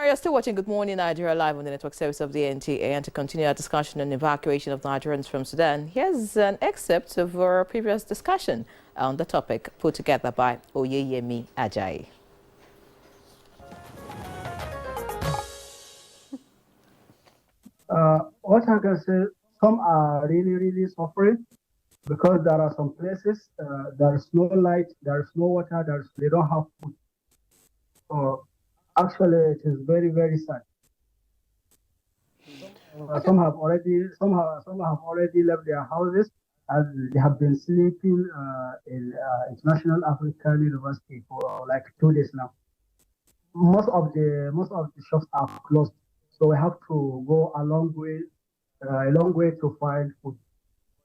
You're still watching Good Morning Nigeria live on the network service of the NTA, and to continue our discussion on evacuation of Nigerians from Sudan, here's an excerpt of our previous discussion on the topic put together by Oyeyemi Ajayi. What I can say, some are really suffering because there are some places there is no light, there is no water, they don't have food. So actually, it is very sad. Some have already left their houses, and they have been sleeping in International African University for like 2 days now. Most of the shops are closed, so we have to go a long way to find food.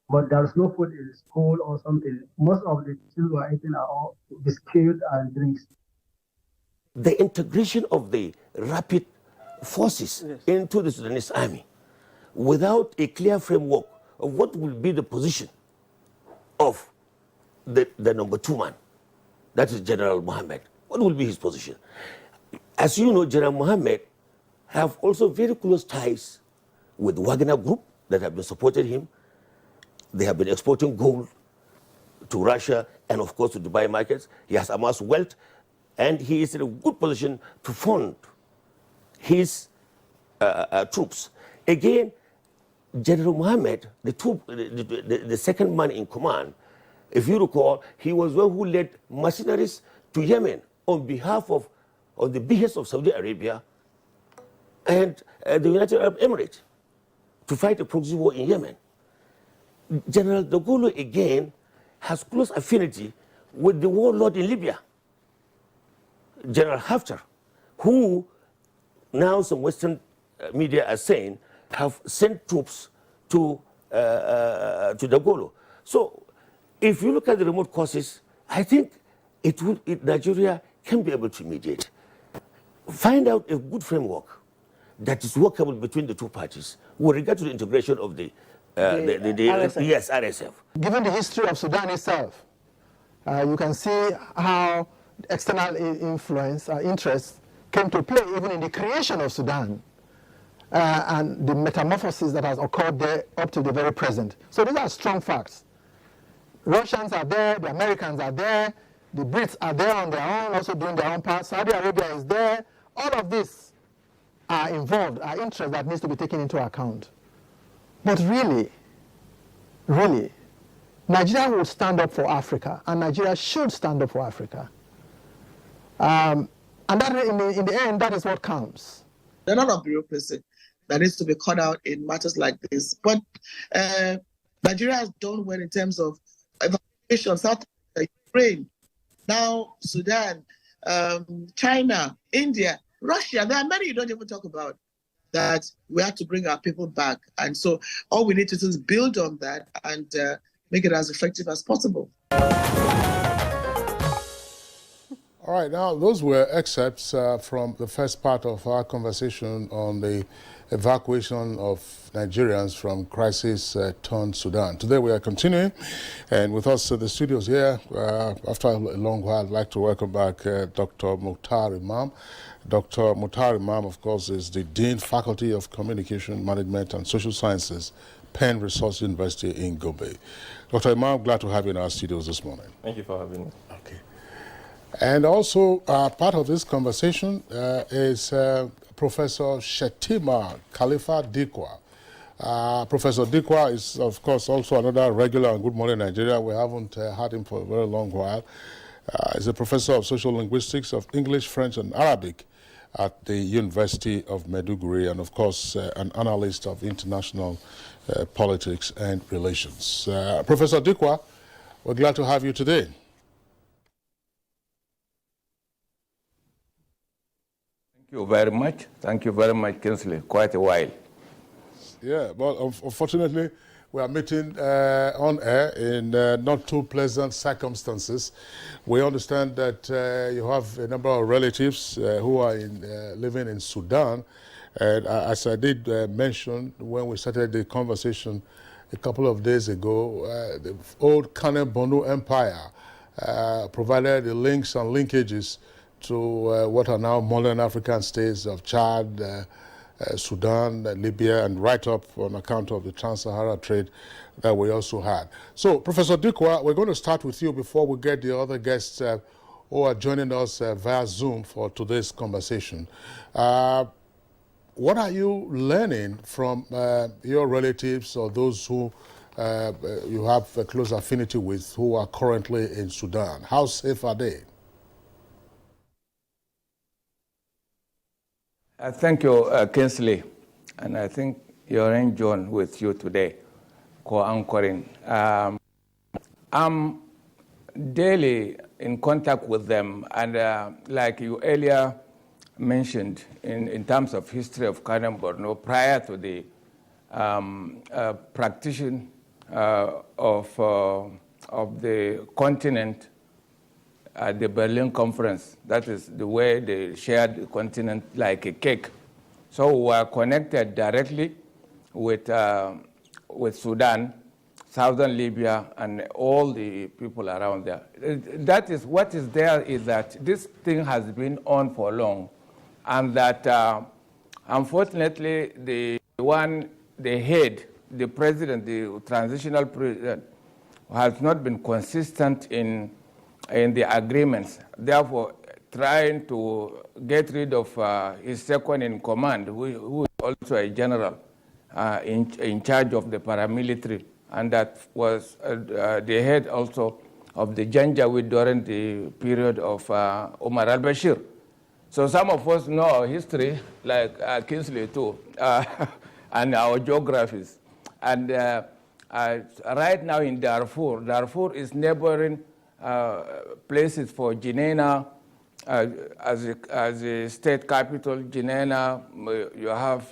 But there is no food in school or something. Most of the things we are eating are all biscuit and drinks. The integration of the rapid forces into the Sudanese army without a clear framework of what will be the position of the number 2 man, that is General Mohammed. What will be his position? As you know, General Mohammed have also very close ties with Wagner Group that have been supporting him. They have been exporting gold to Russia and of course to Dubai markets. He has amassed wealth, and he is in a good position to fund his troops. Again, General Mohammed, the second man in command, if you recall, he was one who led mercenaries to Yemen on the behest of Saudi Arabia and the United Arab Emirates to fight a proxy war in Yemen. General Dogolo again has close affinity with the warlord in Libya, General Haftar, who now some Western media are saying have sent troops to Dogolo. So if you look at the remote causes, I think Nigeria can be able to mediate. Find out a good framework that is workable between the two parties with regard to the integration of the RSF. RSF. Given the history of Sudan itself, you can see how external influence, interests came to play even in the creation of Sudan and the metamorphosis that has occurred there up to the very present. So these are strong facts. Russians are there, the Americans are there, the Brits are there on their own, also doing their own part. Saudi Arabia is there. All of these are involved, are interests that needs to be taken into account. But really, Nigeria will stand up for Africa, and Nigeria should stand up for Africa. And that, in the end, that is what counts. There are a lot of bureaucracy that needs to be cut out in matters like this. But Nigeria has done well in terms of evacuation, South Africa, Ukraine, now Sudan, China, India, Russia. There are many you don't even talk about that we have to bring our people back. And so all we need to do is build on that and make it as effective as possible. All right, now those were excerpts from the first part of our conversation on the evacuation of Nigerians from crisis-torn Sudan. Today we are continuing, and with us in the studios here, after a long while, I'd like to welcome back Dr. Mukhtar Imam. Dr. Mukhtar Imam, of course, is the Dean, Faculty of Communication, Management and Social Sciences, Penn Resource University in Gombe. Dr. Imam, glad to have you in our studios this morning. Thank you for having me. Okay. And also, part of this conversation is Professor Shetima Khalifa Dikwa. Professor Dikwa is, of course, also another regular on Good Morning Nigeria. We haven't had him for a very long while. He's a professor of social linguistics of English, French, and Arabic at the University of Maiduguri, and, of course, an analyst of international politics and relations. Professor Dikwa, we're glad to have you today. Thank you very much. Thank you very much, Kinsley. Quite a while. Yeah, well, unfortunately, we are meeting on air in not too pleasant circumstances. We understand that you have a number of relatives who are living in Sudan. And as I did mention when we started the conversation a couple of days ago, the old Kane Bonu Empire provided the links and linkages to what are now modern African states of Chad, Sudan, Libya, and right up on account of the Trans-Sahara trade that we also had. So, Professor Dikwa, we're going to start with you before we get the other guests who are joining us via Zoom for today's conversation. What are you learning from your relatives or those who you have a close affinity with who are currently in Sudan? How safe are they? Thank you, Kinsley. And I think you're in John with you today, co-anchoring. I'm daily in contact with them. And like you earlier mentioned, in terms of history of Kano Borno, prior to the practitioner of the continent at the Berlin Conference. That is the way they shared the continent like a cake. So we are connected directly with Sudan, southern Libya, and all the people around there. That is what is there is that this thing has been on for long, and that unfortunately the head, the president, the transitional president, has not been consistent in the agreements. Therefore, trying to get rid of his second in command, who is also a general in charge of the paramilitary, and that was the head also of the Janjaweed during the period of Omar al-Bashir. So some of us know our history, like Kinsley too, and our geographies. And right now in Darfur is neighboring places for Jenaina as a state capital. Jenaina, you have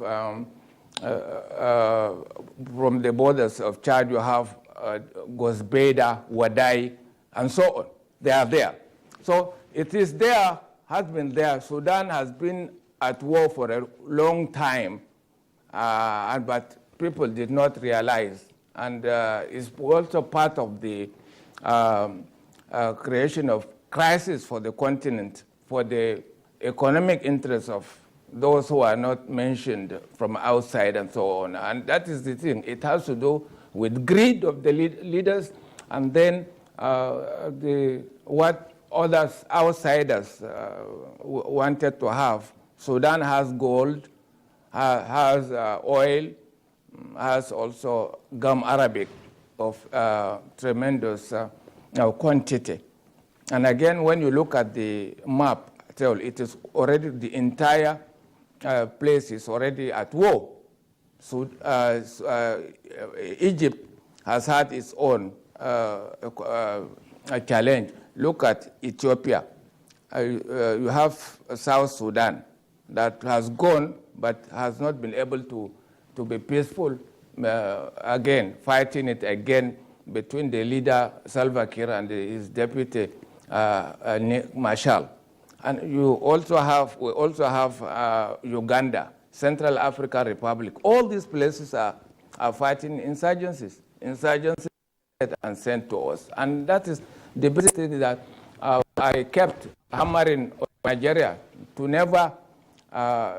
from the borders of Chad, you have Gosbeda, Wadai, and so on. They are there. So it is there, has been there. Sudan has been at war for a long time, but people did not realize. And it's also part of the creation of crisis for the continent, for the economic interests of those who are not mentioned from outside and so on. And that is the thing. It has to do with greed of the leaders, and then what others, outsiders, wanted to have. Sudan has gold, has oil, has also gum arabic of tremendous quantity. And again, when you look at the map, it is already, the entire place is already at war. So Egypt has had its own challenge. Look at Ethiopia. You have South Sudan that has gone but has not been able to be peaceful. Again, fighting it again between the leader Salva Kiir and his deputy Marshall. And we also have Uganda, Central African Republic. All these places are fighting insurgencies and sent to us. And that is the basic thing that I kept hammering on Nigeria to never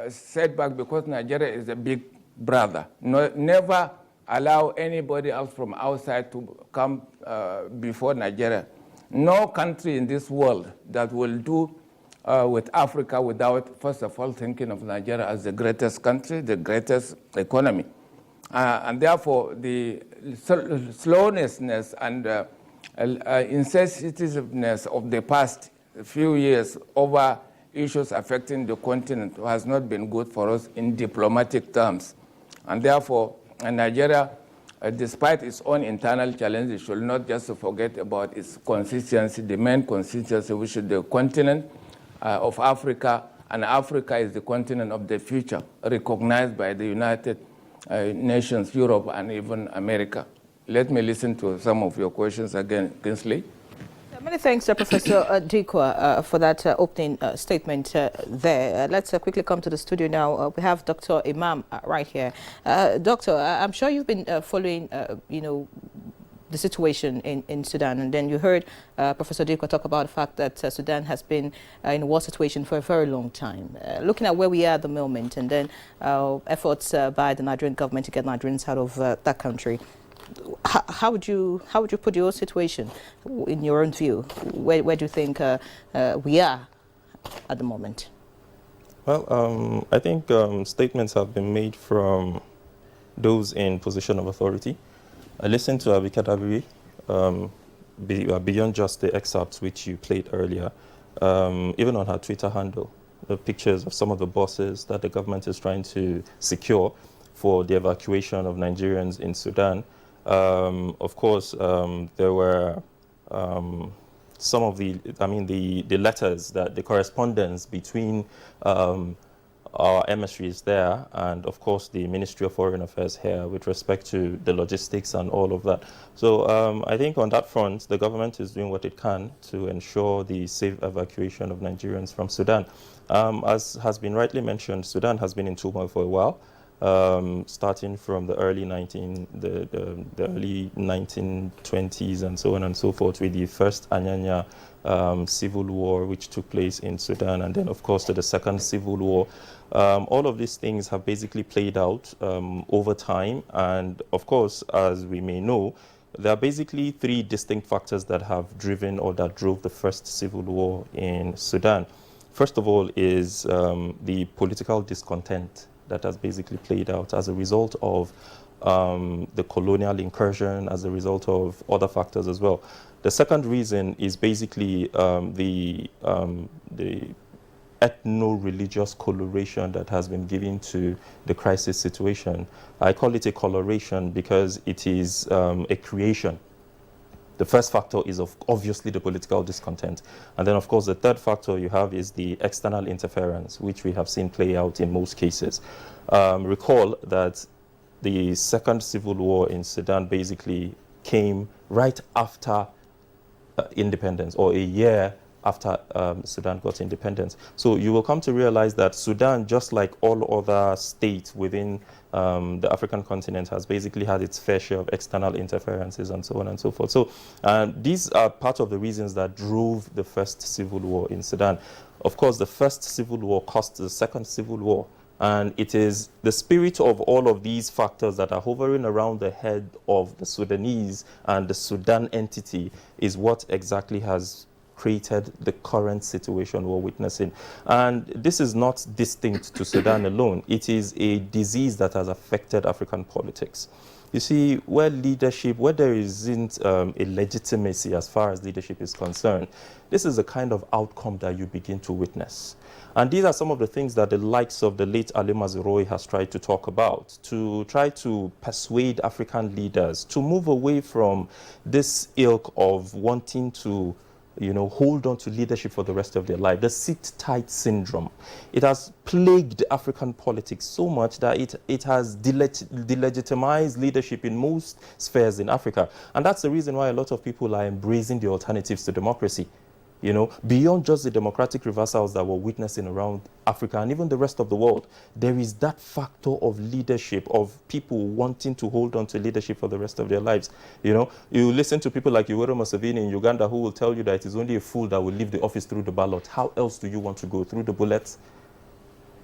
set back, because Nigeria is a big brother. Never allow anybody else from outside to come before Nigeria. No country in this world that will do with Africa without, first of all, thinking of Nigeria as the greatest country, the greatest economy. And therefore, the slowness and insensitiveness of the past few years over issues affecting the continent has not been good for us in diplomatic terms. And therefore, Nigeria, despite its own internal challenges, should not just forget about its consistency, the main consistency, which is the continent of Africa, and Africa is the continent of the future, recognized by the United Nations, Europe, and even America. Let me listen to some of your questions again, Kinsley. Many thanks, Professor Dikwa, for that opening statement there. Let's quickly come to the studio now. We have Dr. Imam right here. Doctor, I'm sure you've been following, the situation in Sudan. And then you heard Professor Dikwa talk about the fact that Sudan has been in a war situation for a very long time. Looking at where we are at the moment, and then efforts by the Nigerian government to get Nigerians out of that country, how would you put your situation in your own view? Where do you think we are at the moment? Well, I think statements have been made from those in position of authority. I listened to Abika Dabiri, beyond just the excerpts which you played earlier, even on her Twitter handle, the pictures of some of the buses that the government is trying to secure for the evacuation of Nigerians in Sudan. Of course, there were some of the letters, that the correspondence between our emissaries there and, of course, the Ministry of Foreign Affairs here with respect to the logistics and all of that. So I think on that front, the government is doing what it can to ensure the safe evacuation of Nigerians from Sudan. As has been rightly mentioned, Sudan has been in turmoil for a while. Starting from the early 1920s and so on and so forth, with the first Anyanya civil war which took place in Sudan, and then of course to the second civil war. All of these things have basically played out over time, and of course, as we may know, there are basically three distinct factors that have driven or that drove the first civil war in Sudan. First of all is the political discontent that has basically played out as a result of the colonial incursion, as a result of other factors as well. The second reason is basically the ethno-religious coloration that has been given to the crisis situation. I call it a coloration because it is a creation. The first factor is obviously the political discontent. And then, of course, the third factor you have is the external interference, which we have seen play out in most cases. Recall that the second civil war in Sudan basically came right after independence, or a year after Sudan got independence. So you will come to realize that Sudan, just like all other states within the African continent, has basically had its fair share of external interferences and so on and so forth. So these are part of the reasons that drove the first civil war in Sudan. Of course, the first civil war caused the second civil war. And it is the spirit of all of these factors that are hovering around the head of the Sudanese and the Sudan entity is what exactly has created the current situation we're witnessing. And this is not distinct to Sudan alone. It is a disease that has affected African politics. You see, where there isn't a legitimacy as far as leadership is concerned, this is the kind of outcome that you begin to witness. And these are some of the things that the likes of the late Ali Mazrui has tried to talk about, to try to persuade African leaders to move away from this ilk of wanting to hold on to leadership for the rest of their life. The sit-tight syndrome. It has plagued African politics so much that it has delegitimized leadership in most spheres in Africa. And that's the reason why a lot of people are embracing the alternatives to democracy. Beyond just the democratic reversals that we're witnessing around Africa and even the rest of the world, there is that factor of leadership, of people wanting to hold on to leadership for the rest of their lives. You listen to people like Yoweri Museveni in Uganda, who will tell you that it is only a fool that will leave the office through the ballot. How else do you want to go? Through the bullets?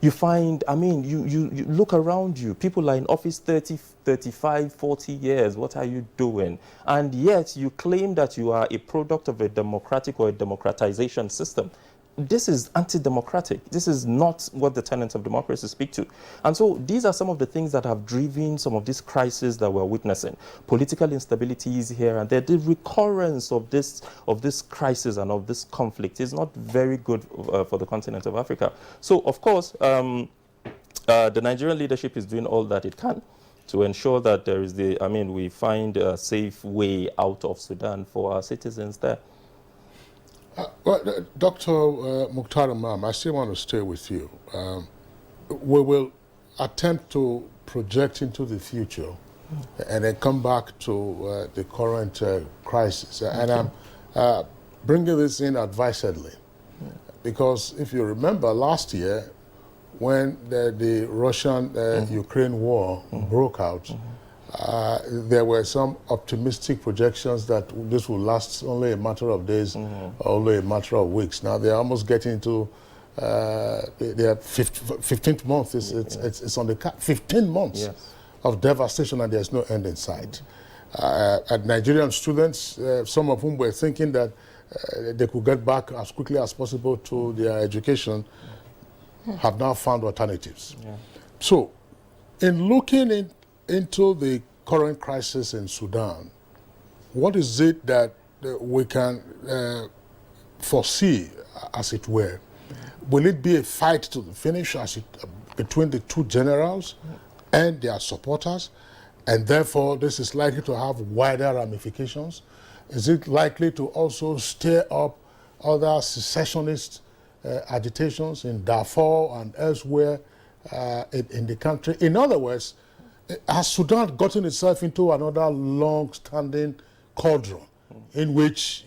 You find, you look around you, people are in office 30, 35, 40 years. What are you doing? And yet you claim that you are a product of a democratic or a democratization system. This is anti-democratic. This is not what the tenets of democracy speak to. And so these are some of the things that have driven some of these crises that we're witnessing. Political instability is here and there. The recurrence of this crisis and of this conflict is not very good for the continent of Africa. So, of course, the Nigerian leadership is doing all that it can to ensure that there is we find a safe way out of Sudan for our citizens there. Dr. Mukhtar Imam, I still want to stay with you. We will attempt to project into the future and then come back to the current crisis. And I'm bringing this in advisedly because if you remember last year when the Russian-Ukraine war broke out, There were some optimistic projections that this will last only a matter of days, or only a matter of weeks. Now they're almost getting to their 15th month. It's on the 15 months of devastation, and there's no end in sight. At Nigerian students, some of whom were thinking that they could get back as quickly as possible to their education, have now found alternatives. So, in looking into the current crisis in Sudan, what is it that we can foresee, as it were? Will it be a fight to the finish between the two generals and their supporters, and therefore this is likely to have wider ramifications? Is it likely to also stir up other secessionist agitations in Darfur and elsewhere in the country? In other words, has Sudan gotten itself into another long-standing cauldron in which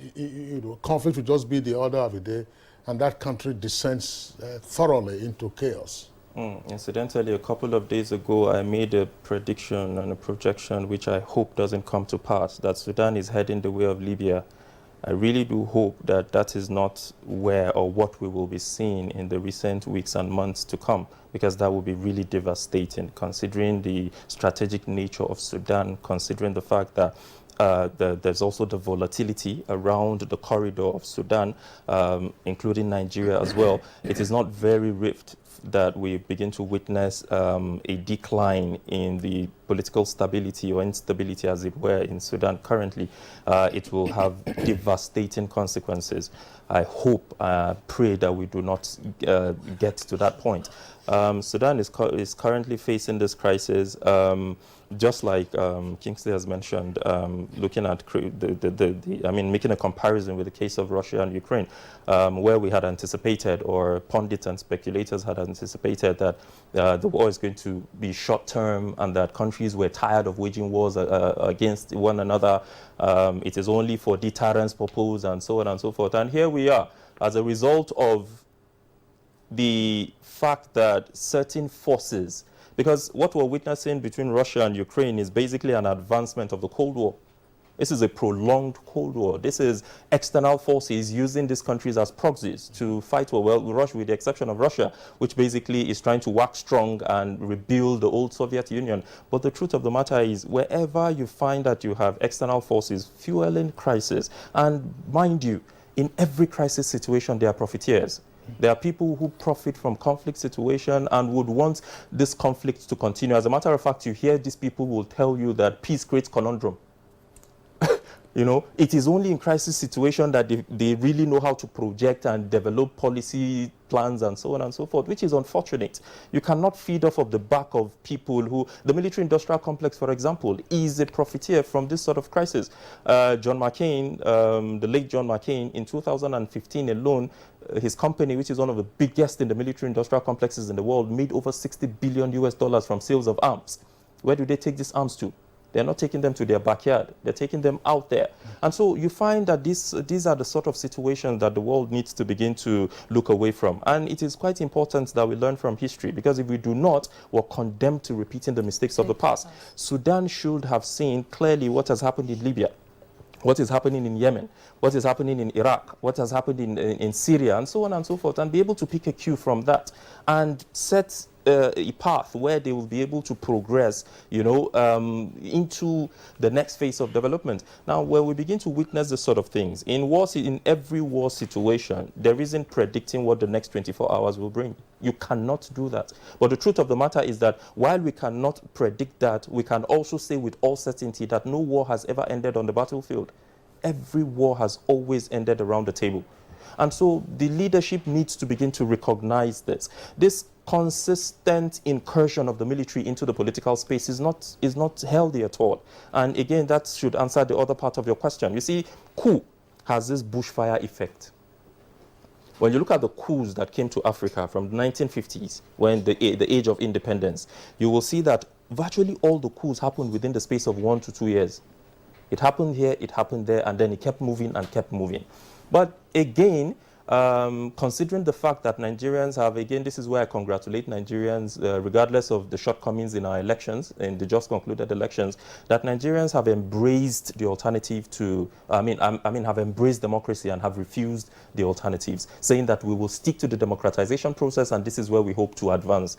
conflict will just be the order of the day, and that country descends thoroughly into chaos? Incidentally, a couple of days ago, I made a prediction and a projection which I hope doesn't come to pass, that Sudan is heading the way of Libya. I really do hope that that is not where or what we will be seeing in the recent weeks and months to come, because that will be really devastating, considering the strategic nature of Sudan, considering the fact that there's also the volatility around the corridor of Sudan, including Nigeria as well. It is not very rift that we begin to witness a decline in the political stability or instability, as it were, in Sudan currently. It will have devastating consequences. I hope, pray that we do not get to that point. Sudan is currently facing this crisis, just like Kingsley has mentioned, looking at making a comparison with the case of Russia and Ukraine, where we had anticipated, or pundits and speculators had anticipated, that the war is going to be short-term and that countries were tired of waging wars against one another. It is only for deterrence purpose and so on and so forth. And here we are, as a result of the fact that certain forces, because what we're witnessing between Russia and Ukraine is basically an advancement of the Cold War. This is a prolonged Cold War. This is external forces using these countries as proxies to fight war. Well, Russia, with the exception of Russia, which basically is trying to wax strong and rebuild the old Soviet Union. But the truth of the matter is, wherever you find that you have external forces fueling crisis, and mind you, in every crisis situation, there are profiteers. There are people who profit from conflict situation and would want this conflict to continue. As a matter of fact, you hear these people will tell you that peace creates conundrum. You know, it is only in crisis situation that they really know how to project and develop policy plans and so on and so forth, which is unfortunate. You cannot feed off of the back of people who, the military-industrial complex, for example, is a profiteer from this sort of crisis. John McCain, the late John McCain, in 2015 alone, his company, which is one of the biggest in the military-industrial complexes in the world, made over $60 billion from sales of arms. Where do they take these arms to? They're not taking them to their backyard. They're taking them out there. And so you find that these are the sort of situations that the world needs to begin to look away from. And it is quite important that we learn from history, because if we do not, we're condemned to repeating the mistakes of the past. Sudan should have seen clearly what has happened in Libya, what is happening in Yemen, what is happening in Iraq, what has happened in Syria, and so on and so forth, and be able to pick a cue from that and set a path where they will be able to progress, into the next phase of development. Now, where we begin to witness this sort of things, in every war situation, there isn't predicting what the next 24 hours will bring. You cannot do that. But the truth of the matter is that while we cannot predict that, we can also say with all certainty that no war has ever ended on the battlefield. Every war has always ended around the table. And so the leadership needs to begin to recognize this. This consistent incursion of the military into the political space is not healthy at all. And again, that should answer the other part of your question. You see, coup has this bushfire effect. When you look at the coups that came to Africa from the 1950s, when the age of independence, you will see that virtually all the coups happened within the space of 1 to 2 years. It happened here, it happened there, and then it kept moving and kept moving. But again, Considering the fact that Nigerians have, again, this is where I congratulate Nigerians, regardless of the shortcomings in our elections, in the just concluded elections, that Nigerians have embraced the alternative to, have embraced democracy and have refused the alternatives, saying that we will stick to the democratization process, and this is where we hope to advance.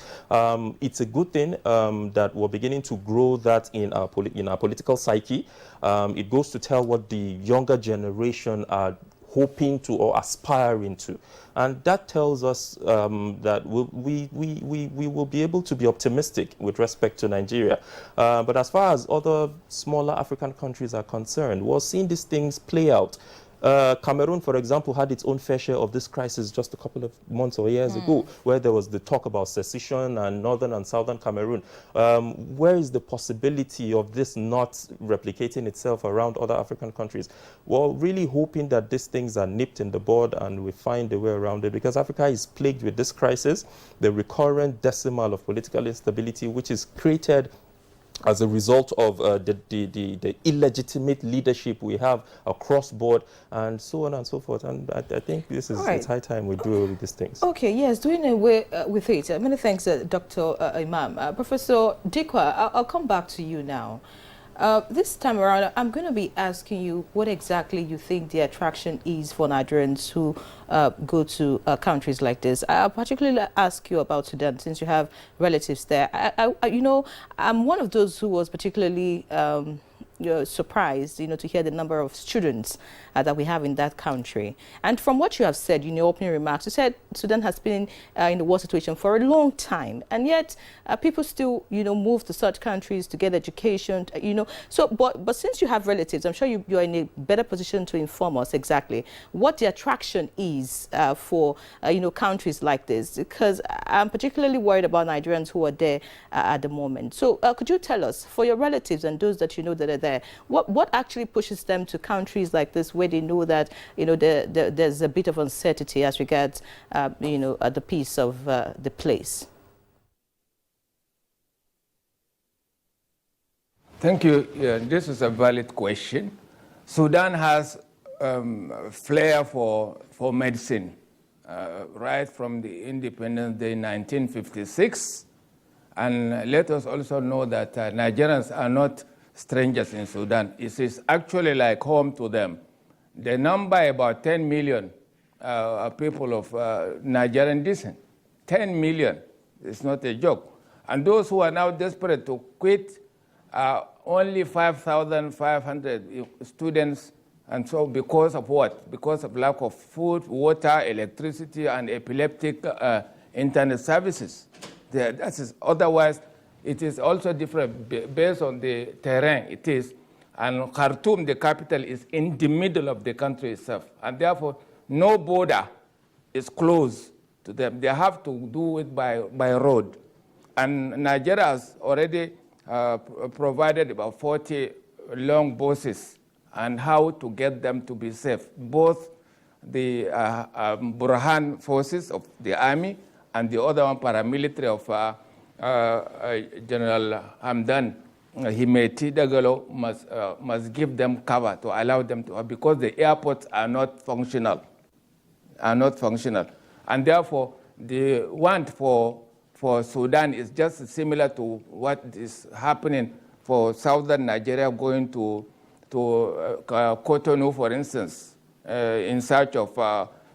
It's a good thing that we're beginning to grow that in our political psyche. It goes to tell what the younger generation are hoping to or aspiring to, and that tells us that we will be able to be optimistic with respect to Nigeria. But as far as other smaller African countries are concerned, we're seeing these things play out. Cameroon, for example, had its own fair share of this crisis just a couple of months or years ago, where there was the talk about secession and northern and southern Cameroon. Where is the possibility of this not replicating itself around other African countries? Well, really hoping that these things are nipped in the bud and we find a way around it, because Africa is plagued with this crisis, the recurrent decimal of political instability, which is created as a result of the illegitimate leadership we have across board, and so on and so forth. And I think this is it's high time we do all these things. Okay, yes, doing away with it. Many thanks, Dr. Imam. Professor Dikwa, I'll come back to you now. This time around, I'm going to be asking you what exactly you think the attraction is for Nigerians who go to countries like this. I'll particularly ask you about Sudan, since you have relatives there. I'm one of those who was particularly surprised, to hear the number of students that we have in that country. And from what you have said in your opening remarks, you said Sudan has been in the war situation for a long time, and yet people still, move to such countries to get education, So, but since you have relatives, I'm sure you're in a better position to inform us exactly what the attraction is for, countries like this, because I'm particularly worried about Nigerians who are there at the moment. So could you tell us, for your relatives and those that that are there, what actually pushes them to countries like this, where they know that there's a bit of uncertainty as regards the peace of the place? Thank you. Yeah, this is a valid question. Sudan has flair for medicine right from the independence day 1956, and let us also know that Nigerians are not strangers in Sudan. It is actually like home to them. The number about 10 million people of Nigerian descent. 10 million. It's not a joke. And those who are now desperate to quit are only 5,500 students. And so because of what? Because of lack of food, water, electricity, and epileptic internet services. That is, otherwise, it is also different based on the terrain it is. And Khartoum, the capital, is in the middle of the country itself. And therefore, no border is close to them. They have to do it by road. And Nigeria has already provided about 40 long buses and how to get them to be safe. Both the Burhan forces of the army and the other one paramilitary of General Hamdan Himeti Dagalo must give them cover to allow them to, because the airports are not functional. And therefore, the want for Sudan is just similar to what is happening for southern Nigeria going to Cotonou, for instance, in search of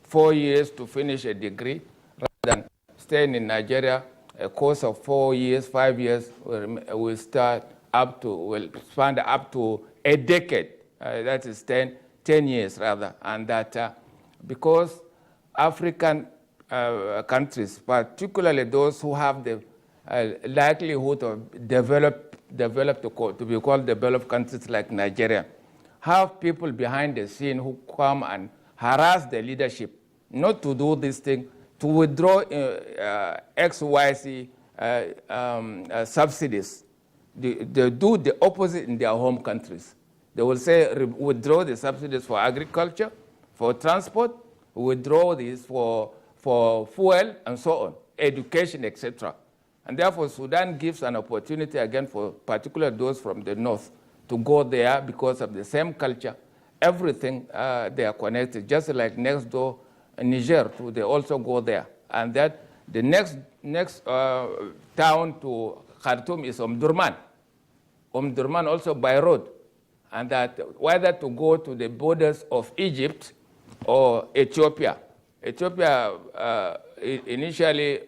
4 years to finish a degree, rather than staying in Nigeria. A course of 4 years, 5 years will spend up to a decade. That is 10 years rather. And that because African countries, particularly those who have the likelihood of develop to be called developed countries like Nigeria, have people behind the scene who come and harass the leadership not to do this thing, to withdraw XYZ subsidies. They do the opposite in their home countries. They will say, withdraw the subsidies for agriculture, for transport, withdraw these for fuel, and so on, education, etc. And therefore, Sudan gives an opportunity again for particularly those from the north to go there because of the same culture. Everything, they are connected, just like next door Niger too, they also go there. And that the next town to Khartoum is Omdurman. Omdurman also by road. And that whether to go to the borders of Egypt or Ethiopia. Ethiopia initially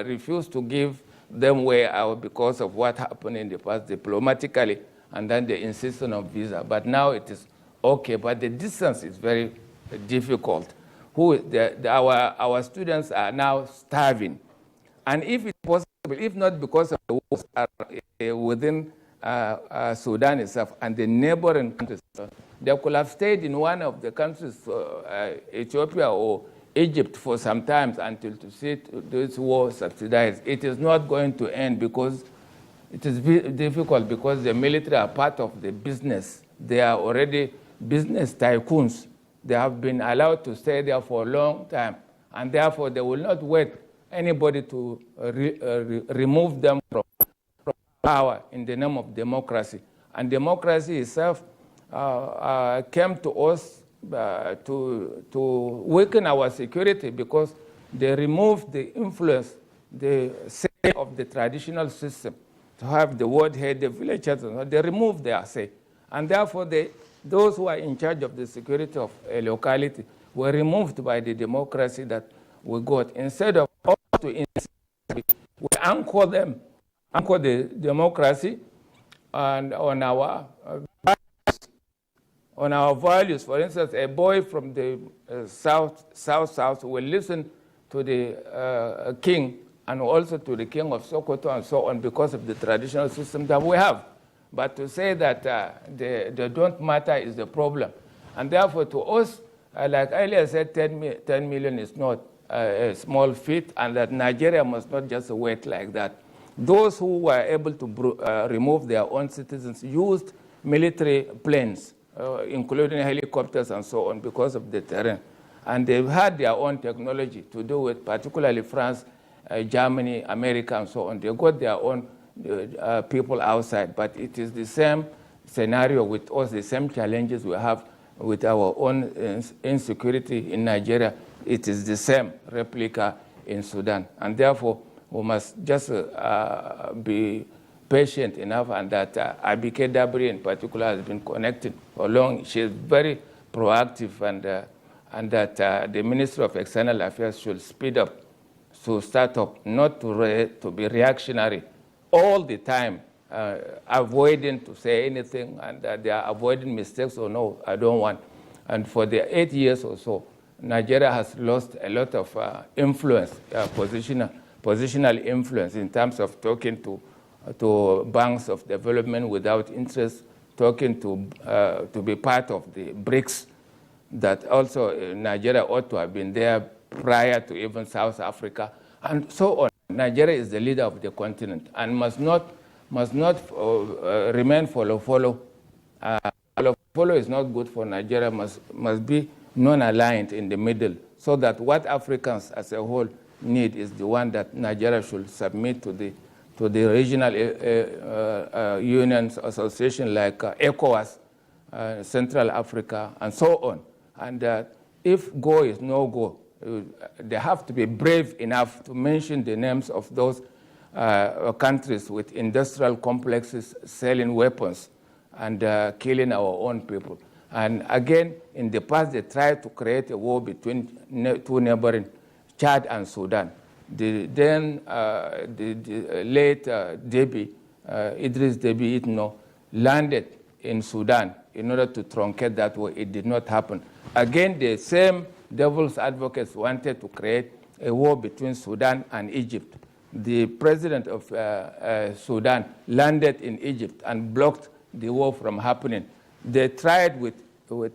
refused to give them way out because of what happened in the past diplomatically, and then they insisted on visa. But now it is okay, but the distance is very difficult. Our students are now starving. And if it's possible, if not because of the wars are within Sudan itself and the neighboring countries, they could have stayed in one of the countries, Ethiopia or Egypt, for some time until to see this war subsidized. It is not going to end because it is difficult because the military are part of the business. They are already business tycoons. They have been allowed to stay there for a long time, and therefore they will not wait anybody to remove them from power in the name of democracy. And democracy itself came to us to weaken our security because they removed the influence, the say of the traditional system, to have the word head, the villagers, they removed their say. And therefore, those who are in charge of the security of a locality were removed by the democracy that we got. Instead of us to insist, we anchor them, anchor the democracy and on our values. For instance, a boy from the south will listen to the king and also to the king of Sokoto and so on because of the traditional system that we have. But to say that they don't matter is the problem. And therefore, to us, like earlier said, 10 million is not a small feat, and that Nigeria must not just wait like that. Those who were able to remove their own citizens used military planes, including helicopters and so on, because of the terrain. And they've had their own technology to do it, particularly France, Germany, America, and so on. They got their own people outside, but it is the same scenario with us, the same challenges we have with our own insecurity in Nigeria. It is the same replica in Sudan. And therefore, we must just be patient enough, and that Abike Dabri in particular has been connected for long. She is very proactive, and that the Ministry of External Affairs should speed up, to start up, not to be reactionary all the time, avoiding to say anything, and they are avoiding mistakes. Or no, I don't want. And for the 8 years or so, Nigeria has lost a lot of influence, positional influence in terms of talking to banks of development without interest, talking to be part of the BRICS, that also Nigeria ought to have been there prior to even South Africa, and so on. Nigeria is the leader of the continent and must not remain follow. Follow is not good for Nigeria. Must be non-aligned in the middle, so that what Africans as a whole need is the one that Nigeria should submit to the regional unions, association like ECOWAS, Central Africa, and so on. And if go is no go, they have to be brave enough to mention the names of those countries with industrial complexes selling weapons and killing our own people. And again, in the past, they tried to create a war between two neighboring, Chad and Sudan. The late Idris Deby Itno landed in Sudan in order to truncate that war. It did not happen. Again, the same devil's advocates wanted to create a war between Sudan and Egypt. The president of Sudan landed in Egypt and blocked the war from happening. They tried with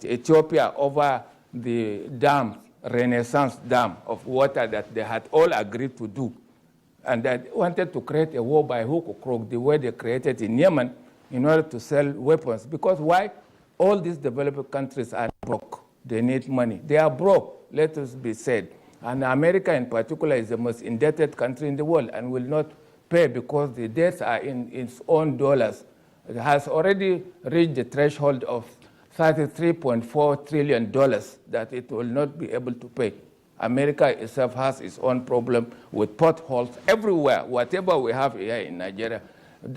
Ethiopia over the dam, Renaissance Dam of water that they had all agreed to do. And they wanted to create a war by hook or crook, the way they created in Yemen, in order to sell weapons. Because why? All these developing countries are broke. They need money. They are broke, let us be said. And America in particular is the most indebted country in the world and will not pay because the debts are in its own dollars. It has already reached the threshold of $33.4 trillion that it will not be able to pay. America itself has its own problem with potholes everywhere. Whatever we have here in Nigeria,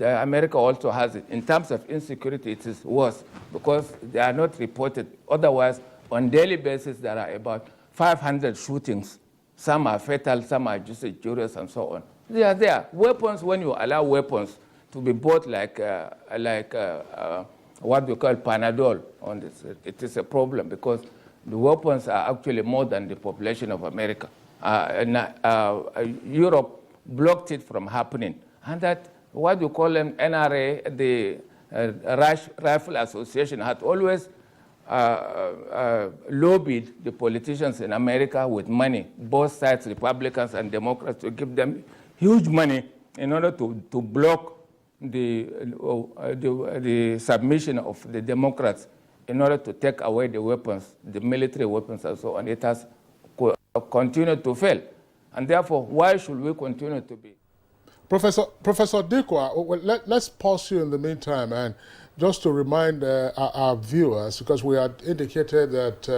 America also has it. In terms of insecurity, it is worse because they are not reported. Otherwise, on daily basis, there are about 500 shootings. Some are fatal, some are just injurious, and so on. They are there. Weapons, when you allow weapons to be bought like what we call Panadol on this, it is a problem because the weapons are actually more than the population of America. Europe blocked it from happening. And that, what you call them, NRA, the Rifle Association, had always lobbied the politicians in America with money, both sides, Republicans and Democrats, to give them huge money in order to block the submission of the Democrats in order to take away the weapons, the military weapons and so on. It has continued to fail. And therefore, why should we continue to be? Professor Dikwa, let's pause you in the meantime, and just to remind our viewers, because we had indicated that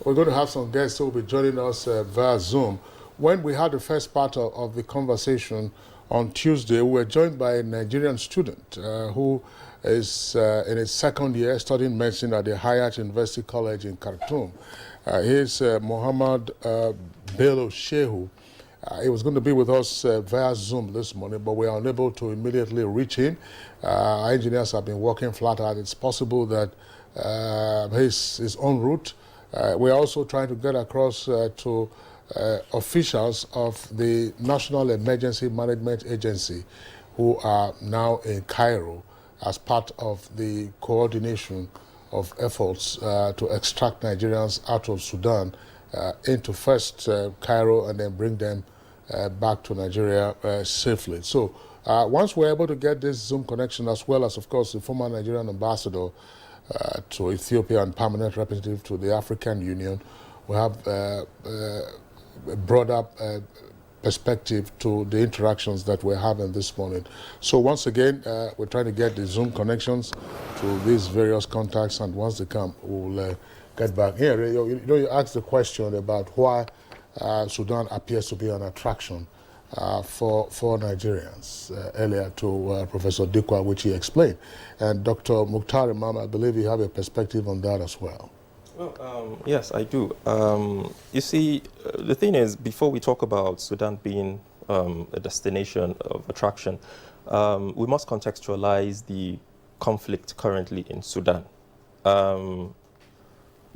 we're going to have some guests who will be joining us via Zoom. When we had the first part of the conversation on Tuesday, we were joined by a Nigerian student who is in his second year studying medicine at the Hayat University College in Khartoum. He's Muhammad Bello Shehu. He was going to be with us via Zoom this morning, but we are unable to immediately reach him. Our engineers have been working flat out. It's possible that his own route. We're also trying to get across to officials of the National Emergency Management Agency who are now in Cairo as part of the coordination of efforts to extract Nigerians out of Sudan into first Cairo and then bring them back to Nigeria safely. So once we're able to get this Zoom connection, as well as, of course, the former Nigerian ambassador to Ethiopia and permanent representative to the African Union, we have a broader perspective to the interactions that we're having this morning. So once again, we're trying to get the Zoom connections to these various contacts, and once they come, we'll get back. Here, you asked the question about why Sudan appears to be an attraction for Nigerians earlier to Professor Dikwa, which he explained. And Dr. Mukhtar Imam, I believe you have a perspective on that as well. Well, yes, I do. You see, the thing is, before we talk about Sudan being a destination of attraction, we must contextualize the conflict currently in Sudan.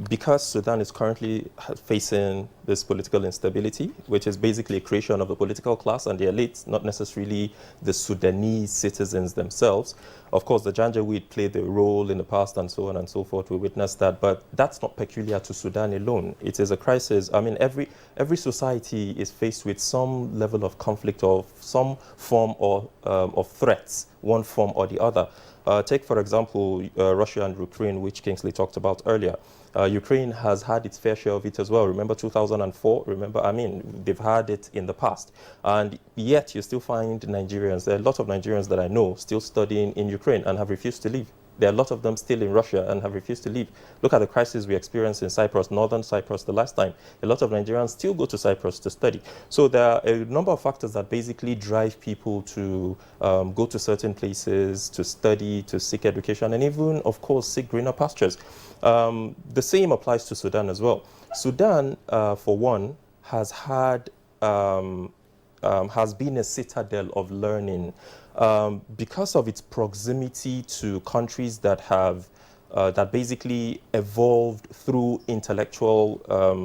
Because Sudan is currently facing this political instability, which is basically a creation of the political class and the elites, not necessarily the Sudanese citizens themselves. Of course, the Janjaweed played a role in the past and so on and so forth. We witnessed that, but that's not peculiar to Sudan alone. It is a crisis. I mean, every society is faced with some level of conflict or some form of threats, one form or the other. Take, for example, Russia and Ukraine, which Kingsley talked about earlier. Ukraine has had its fair share of it as well. Remember 2004? They've had it in the past. And yet you still find Nigerians, there are a lot of Nigerians that I know still studying in Ukraine and have refused to leave. There are a lot of them still in Russia and have refused to leave. Look at the crisis we experienced in Cyprus, northern Cyprus, the last time. A lot of Nigerians still go to Cyprus to study. So there are a number of factors that basically drive people to go to certain places, to study, to seek education, and even, of course, seek greener pastures. The same applies to Sudan as well. Sudan, for one, has been a citadel of learning because of its proximity to countries that have that basically evolved through intellectual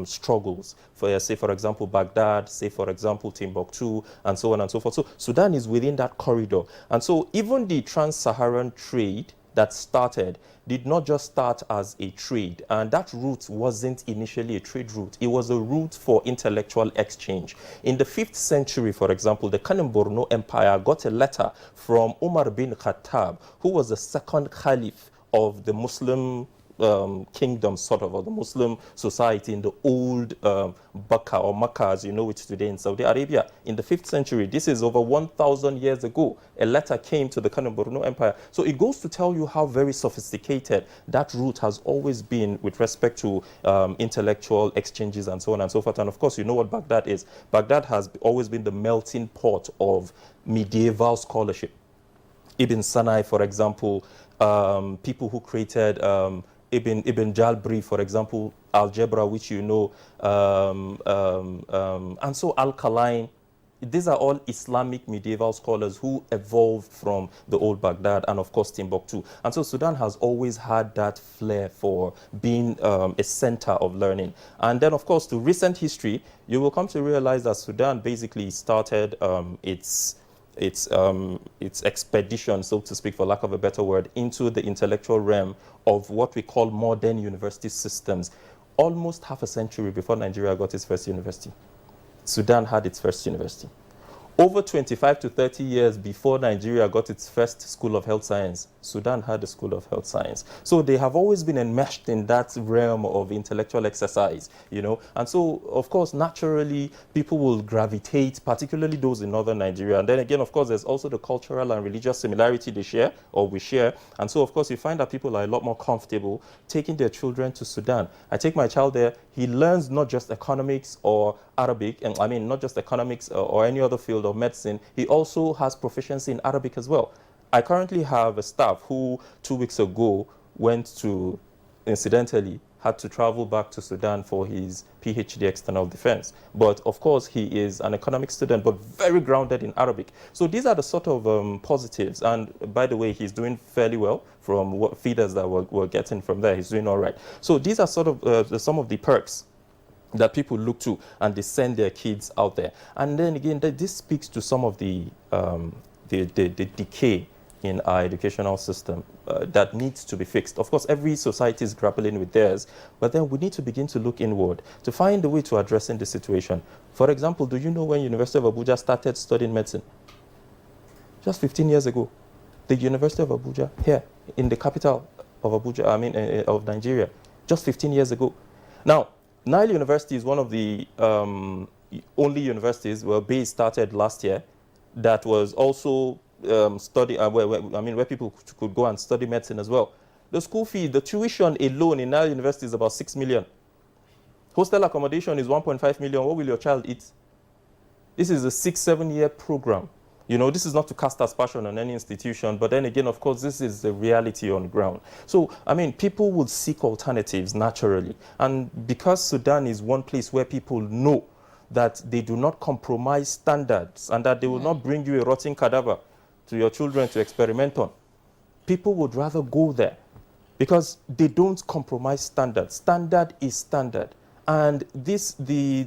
struggles. Say, for example, Baghdad, say, for example, Timbuktu, and so on and so forth. So Sudan is within that corridor. And so even the trans-Saharan trade that started did not just start as a trade, and that route wasn't initially a trade route. It was a route for intellectual exchange. In the 5th century, for example, the Kanem-Borno Empire got a letter from Umar bin Khattab, who was the second caliph of the Muslim kingdom, sort of, or the Muslim society in the old Bakka or Makkah, as you know it today in Saudi Arabia. In the 5th century, this is over 1,000 years ago, a letter came to the Kano Borno Empire. So it goes to tell you how very sophisticated that route has always been with respect to intellectual exchanges and so on and so forth. And of course, you know what Baghdad is. Baghdad has always been the melting pot of medieval scholarship. Ibn Sanai, for example, people who created Ibn Jalbri, for example, algebra, which you know, and so Alkaline. These are all Islamic medieval scholars who evolved from the old Baghdad and, of course, Timbuktu. And so Sudan has always had that flair for being a center of learning. And then, of course, to recent history, you will come to realize that Sudan basically started its expedition, so to speak, for lack of a better word, into the intellectual realm of what we call modern university systems. Almost half a century before Nigeria got its first university, Sudan had its first university. Over 25 to 30 years before Nigeria got its first school of health science, Sudan had a school of health science. So they have always been enmeshed in that realm of intellectual exercise, you know. And so, of course, naturally, people will gravitate, particularly those in northern Nigeria. And then again, of course, there's also the cultural and religious similarity they share, or we share. And so, of course, you find that people are a lot more comfortable taking their children to Sudan. I take my child there, he learns not just economics or Arabic, and I mean, not just economics or any other field of medicine, he also has proficiency in Arabic as well. I currently have a staff who 2 weeks ago went to, incidentally, had to travel back to Sudan for his PhD external defense. But of course, he is an economic student, but very grounded in Arabic. So these are the sort of positives. And by the way, he's doing fairly well from what feeders that we're getting from there. He's doing all right. So these are sort of some of the perks that people look to, and they send their kids out there. And then again, this speaks to some of the decay in our educational system that needs to be fixed. Of course, every society is grappling with theirs, but then we need to begin to look inward to find a way to addressing the situation. For example, do you know when University of Abuja started studying medicine? Just 15 years ago. The University of Abuja, here, in the capital of Abuja, of Nigeria, just 15 years ago. Now, Nile University is one of the only universities where BASE started last year that was also where people could go and study medicine as well. The school fee, the tuition alone in Nile University is about 6 million. Hostel accommodation is 1.5 million. What will your child eat? This is a 6-7 year program. You know, this is not to cast aspersion on any institution, but then again, of course, this is the reality on the ground. So, I mean, people will seek alternatives naturally. And because Sudan is one place where people know that they do not compromise standards and that they will not bring you a rotting cadaver to your children to experiment on, people would rather go there because they don't compromise standards. Standard is standard. And this, they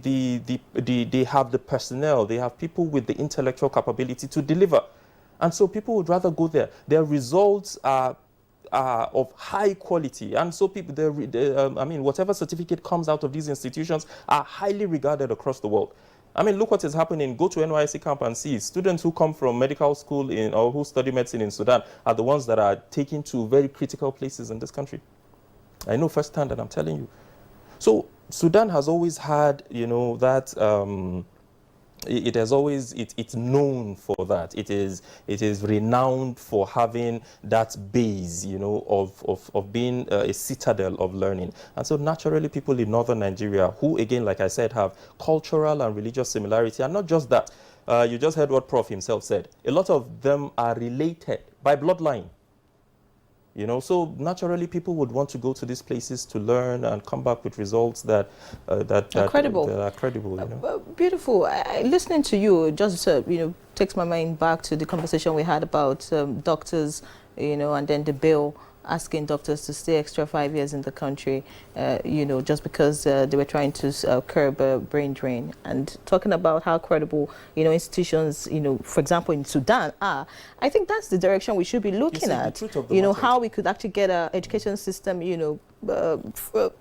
have the personnel, they have people with the intellectual capability to deliver. And so people would rather go there. Their results are of high quality. And so people, whatever certificate comes out of these institutions are highly regarded across the world. I mean, look what is happening. Go to NYSC camp and see. Students who come from medical school or who study medicine in Sudan are the ones that are taken to very critical places in this country. I know firsthand, and I'm telling you. So Sudan has always had, you know, that it's known for that. It is renowned for having that base, you know, of being a citadel of learning. And so naturally people in northern Nigeria, who again, like I said, have cultural and religious similarity, and not just that, you just heard what Prof himself said. A lot of them are related by bloodline. You know, so naturally people would want to go to these places to learn and come back with results that are credible. You know? Beautiful. Listening to you just takes my mind back to the conversation we had about doctors, you know, and then the bill asking doctors to stay extra 5 years in the country, you know, just because they were trying to curb brain drain, and talking about how credible, you know, institutions, you know, for example, in Sudan are. I think that's the direction we should be looking at, you know, how we could actually get our education system, you know,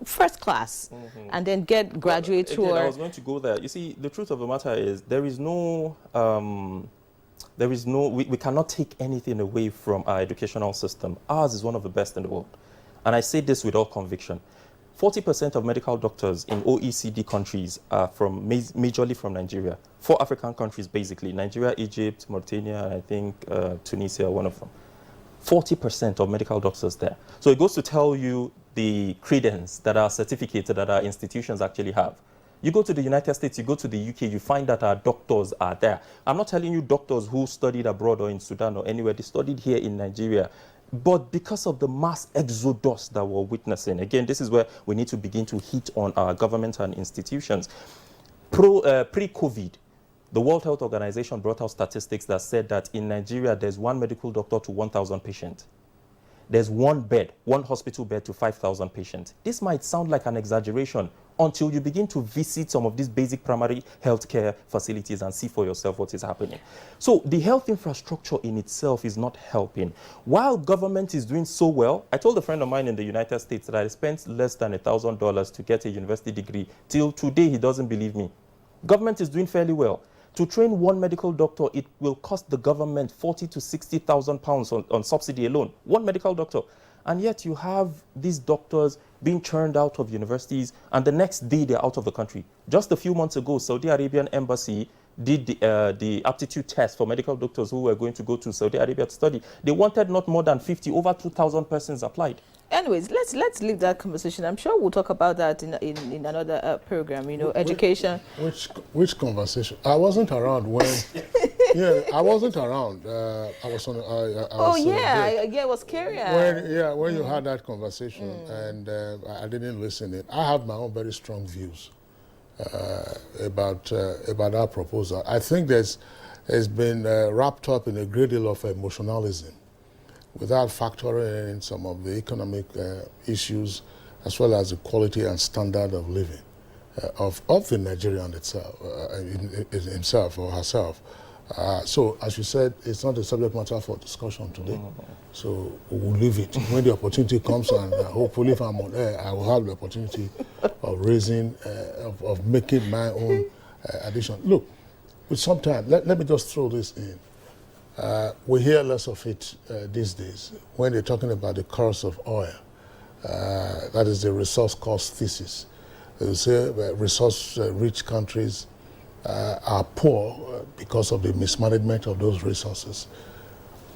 first class, and then get graduates who are... I was going to go there. You see, the truth of the matter is we cannot take anything away from our educational system. Ours is one of the best in the world. And I say this with all conviction. 40% of medical doctors in OECD countries are majorly from Nigeria. 4 African countries, basically: Nigeria, Egypt, Mauritania, and I think Tunisia, one of them. 40% of medical doctors there. So it goes to tell you the credence that our certificates, that our institutions actually have. You go to the United States, you go to the UK, you find that our doctors are there. I'm not telling you doctors who studied abroad or in Sudan or anywhere. They studied here in Nigeria. But because of the mass exodus that we're witnessing, again, this is where we need to begin to hit on our government and institutions. Pre-COVID, the World Health Organization brought out statistics that said that in Nigeria, there's 1 medical doctor to 1,000 patients. There's 1 hospital bed to 5,000 patients. This might sound like an exaggeration until you begin to visit some of these basic primary healthcare facilities and see for yourself what is happening. So the health infrastructure in itself is not helping. While government is doing so well, I told a friend of mine in the United States that I spent less than $1,000 to get a university degree. Till today, he doesn't believe me. Government is doing fairly well. To train 1 medical doctor, it will cost the government 40 to 60,000 pounds on subsidy alone. 1 medical doctor. And yet you have these doctors being churned out of universities, and the next day they're out of the country. Just a few months ago, Saudi Arabian embassy did the aptitude test for medical doctors who were going to go to Saudi Arabia to study. They wanted not more than 50, over 2,000 persons applied. Anyways, let's leave that conversation. I'm sure we'll talk about that in another program. You know, education. Which conversation? I wasn't around when. Yeah, I wasn't around. I was on. It was curious. When you had that conversation, and I didn't listen in. I have my own very strong views about our proposal. I think it's been wrapped up in a great deal of emotionalism, without factoring in some of the economic issues, as well as the quality and standard of living of the Nigerian itself, himself or herself. So, as you said, it's not a subject matter for discussion today. So we'll leave it. When the opportunity comes, and hopefully if I'm on air, I will have the opportunity of raising, of making my own addition. Look, with some time, let me just throw this in. We hear less of it these days when they're talking about the cost of oil. That is the resource cost thesis. They say resource-rich countries are poor because of the mismanagement of those resources.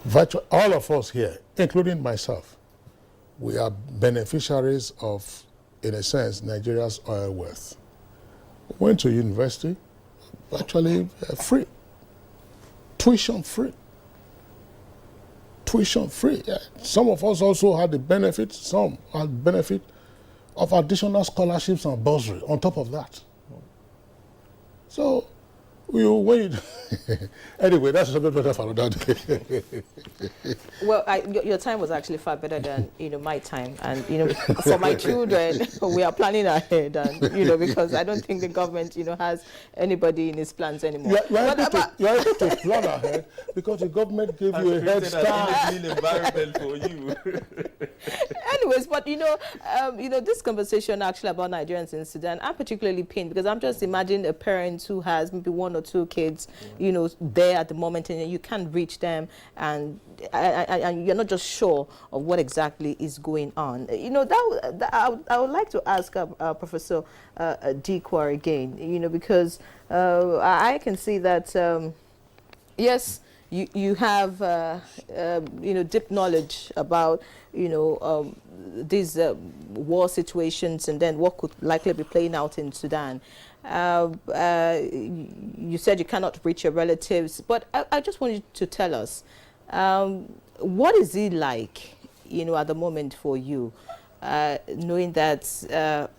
Virtually all of us here, including myself, we are beneficiaries of, in a sense, Nigeria's oil wealth. Went to university, virtually free, tuition free. Tuition free. Yeah. Some of us also had the benefit, some had benefit of additional scholarships and bursary on top of that. So, we wait. Anyway, that's a subject matter for another day. Well, your time was actually far better than my time, and for my children, we are planning ahead, and because I don't think the government has anybody in its plans anymore. You're able to plan ahead because the government gave you a head start. Environment for you. Anyways, but this conversation actually about Nigerians in Sudan, I'm particularly pained because I'm just imagining a parent who has maybe 1 or 2 kids, there at the moment, and you can't reach them, and you're not just sure of what exactly is going on. I would like to ask Professor Dikwa again, because I can see that yes, you have deep knowledge about these war situations and then what could likely be playing out in Sudan. You said you cannot reach your relatives, but I just want you to tell us, what is it like, at the moment for you, knowing that,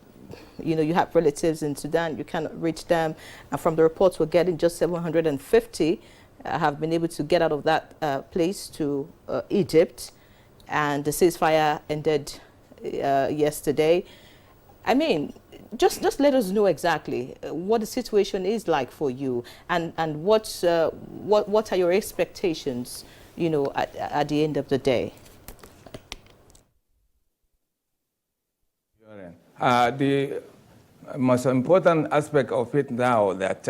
you have relatives in Sudan, you cannot reach them, and from the reports we're getting, just 750 have been able to get out of that place to Egypt, and the ceasefire ended yesterday. I mean, just let us know exactly what the situation is like for you, and what are your expectations, at the end of the day. The most important aspect of it now that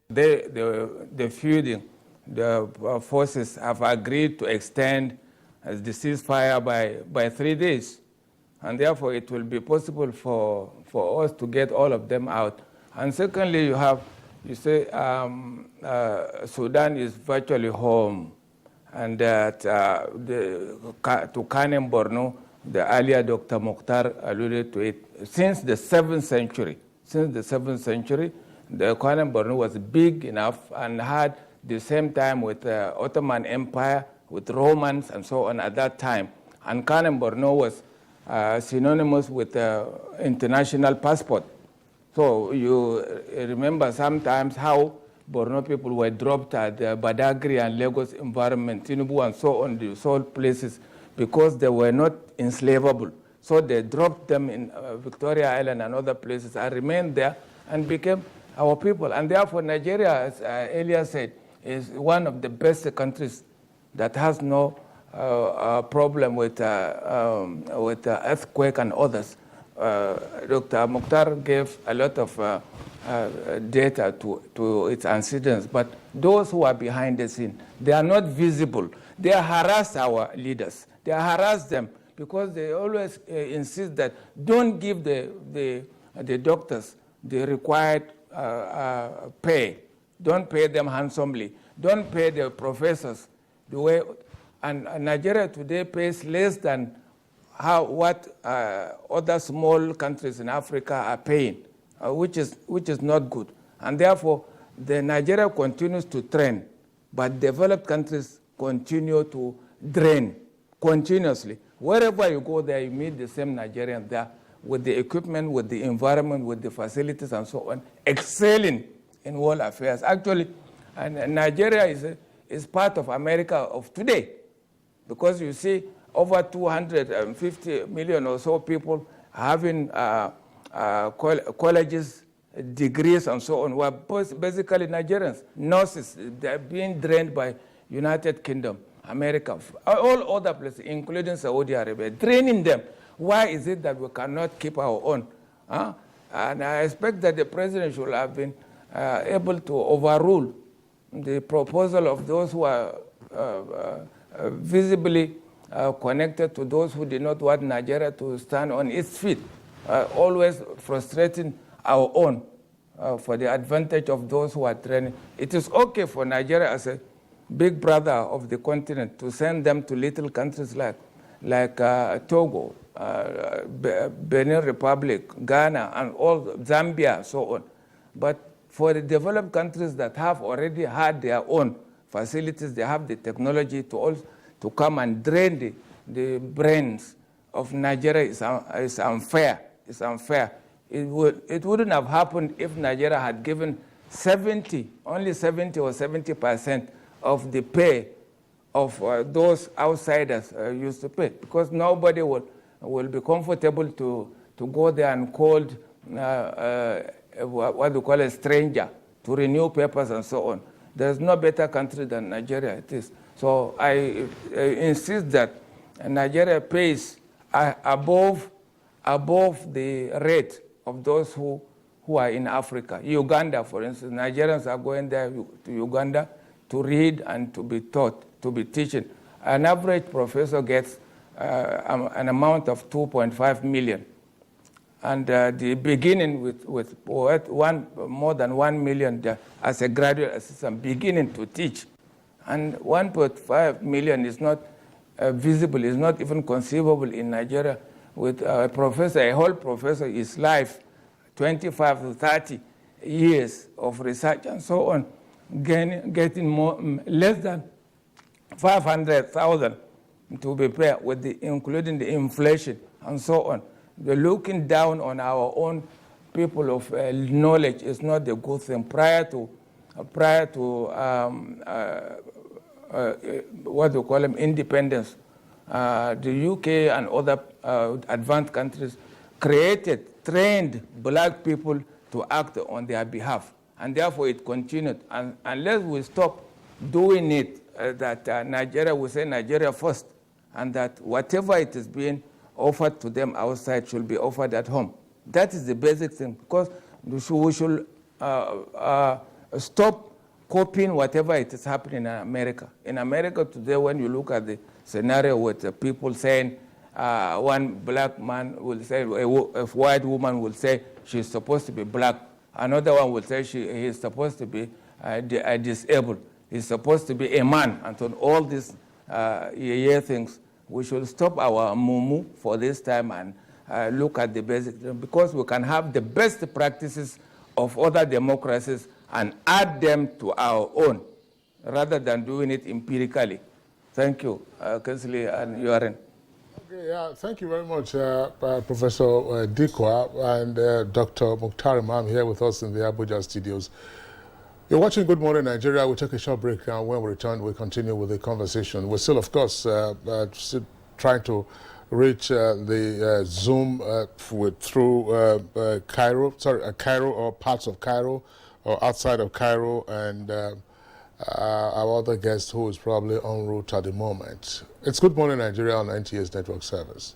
the feuding, the forces have agreed to extend the ceasefire by 3 days. and therefore it will be possible for us to get all of them out. And secondly, you say Sudan is virtually home, and that to Kanem Borno, the earlier Dr. Mukhtar alluded to it, since the 7th century, the Kanem Borno was big enough and had the same time with the Ottoman Empire, with Romans and so on at that time. And Kanem Borno was synonymous with international passport. So you remember sometimes how Borno people were dropped at the Badagry and Lagos environment, Tinubu and so on, these all places, because they were not enslavable. So they dropped them in Victoria Island and other places and remained there and became our people. And therefore Nigeria, as Elia said, is one of the best countries that has no problem with earthquake and others. Dr. Mukhtar gave a lot of data to its incidents, but those who are behind the scene, they are not visible. They harass our leaders. They harass them because they always insist that don't give the doctors the required pay. Don't pay them handsomely. Don't pay the professors the way. And Nigeria today pays less than what other small countries in Africa are paying, which is not good. And therefore, Nigeria continues to trend, but developed countries continue to drain continuously. Wherever you go there, you meet the same Nigerians there with the equipment, with the environment, with the facilities and so on, excelling in world affairs. Actually, Nigeria is part of America of today, because you see over 250 million or so people having colleges, degrees and so on, were basically Nigerians. Nurses, they're being drained by United Kingdom, America, all other places, including Saudi Arabia, draining them. Why is it that we cannot keep our own? And I expect that the president should have been able to overrule the proposal of those who are visibly connected to those who did not want Nigeria to stand on its feet, always frustrating our own for the advantage of those who are training. It is okay for Nigeria as a big brother of the continent to send them to little countries like Togo, Benin Republic, Ghana, and all Zambia, so on. But for the developed countries that have already had their own facilities, they have the technology to come and drain the brains of Nigeria is unfair. It's unfair. It wouldn't have happened if Nigeria had given only 70 or 70% of the pay of those outsiders used to pay, because nobody will be comfortable to go there and call what we call a stranger to renew papers and so on. There's no better country than Nigeria. It is. So I insist that Nigeria pays above the rate of those who are in Africa. Uganda, for instance, Nigerians are going there to Uganda to read and to be taught, to be teaching. An average professor gets an amount of 2.5 million. And the beginning with more than 1 million as a graduate assistant beginning to teach. And 1.5 million is not visible, is not even conceivable in Nigeria. With a professor, a whole professor, his life, 25 to 30 years of research and so on, getting less than 500,000 to be paid, including the inflation and so on. The looking down on our own people of knowledge is not a good thing. Prior to what we call them independence, the UK and other advanced countries trained black people to act on their behalf, and therefore it continued. And unless we stop doing it, that Nigeria will say Nigeria first, and that whatever it is being offered to them outside should be offered at home. That is the basic thing, because we should stop copying whatever it is happening in America. In America today, when you look at the scenario with people saying one black man will say, a white woman will say she's supposed to be black. Another one will say he is supposed to be disabled. He's supposed to be a man. And so all these things, we should stop our mumu for this time and look at the basic, because we can have the best practices of other democracies and add them to our own, rather than doing it empirically. Thank you, Councillor and URN. Okay, yeah, thank you very much, Professor Dikwa and Dr. Mukhtar Imam here with us in the Abuja studios. You're watching Good Morning Nigeria. We'll take a short break now. When we return, we'll continue with the conversation. We're still, of course, still trying to reach the Zoom through Cairo or parts of Cairo or outside of Cairo, and our other guest who is probably en route at the moment. It's Good Morning Nigeria on NTA's network service.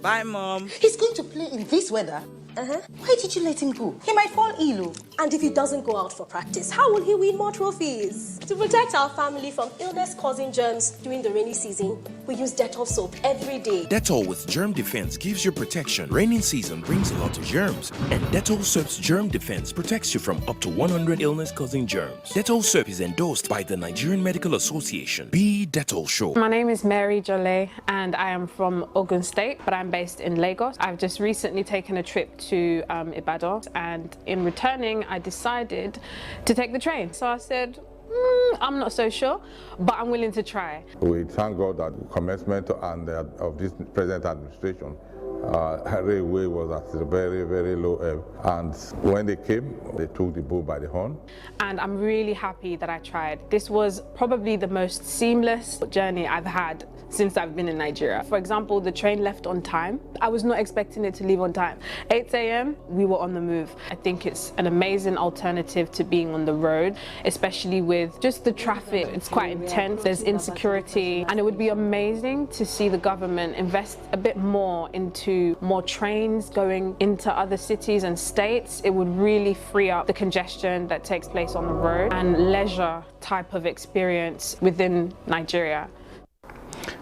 Bye, Mom. He's going to play in this weather. Why did you let him go? He might fall ill. And if he doesn't go out for practice, how will he win more trophies? To protect our family from illness-causing germs during the rainy season, we use Dettol soap every day. Dettol with Germ Defense gives you protection. Raining season brings a lot of germs, and Dettol soap's Germ Defense protects you from up to 100 illness-causing germs. Dettol soap is endorsed by the Nigerian Medical Association. Be Dettol sure. My name is Mary Jolet, and I am from Ogun State, but I'm based in Lagos. I've just recently taken a trip to Ibadan, and in returning I decided to take the train. So I said, I'm not so sure, but I'm willing to try. We thank God that the commencement of this present administration, railway was at a very, very low ebb. And when they came, they took the bull by the horn. And I'm really happy that I tried. This was probably the most seamless journey I've had since I've been in Nigeria. For example, the train left on time. I was not expecting it to leave on time. 8 a.m., we were on the move. I think it's an amazing alternative to being on the road, especially with just the traffic. It's quite intense, there's insecurity, and it would be amazing to see the government invest a bit more into more trains going into other cities and states. It would really free up the congestion that takes place on the road and leisure type of experience within Nigeria.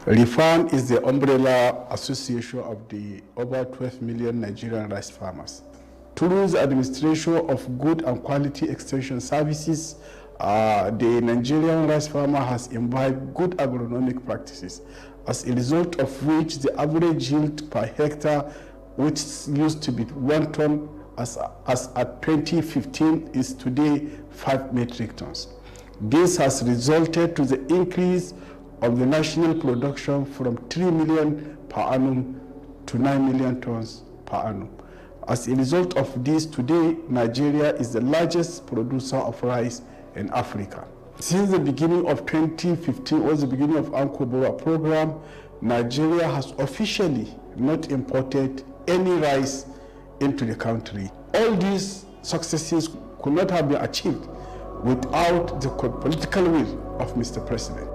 REFARM is the umbrella association of the over 12 million Nigerian rice farmers. Through the administration of good and quality extension services, the Nigerian rice farmer has imbibed good agronomic practices, as a result of which the average yield per hectare, which used to be 1 ton as at 2015, is today 5 metric tons. This has resulted to the increase of the national production from 3 million per annum to 9 million tons per annum. As a result of this, today Nigeria is the largest producer of rice in Africa. Since the beginning of 2015, or the beginning of Ankobora program, Nigeria has officially not imported any rice into the country. All these successes could not have been achieved without the political will of Mr. President.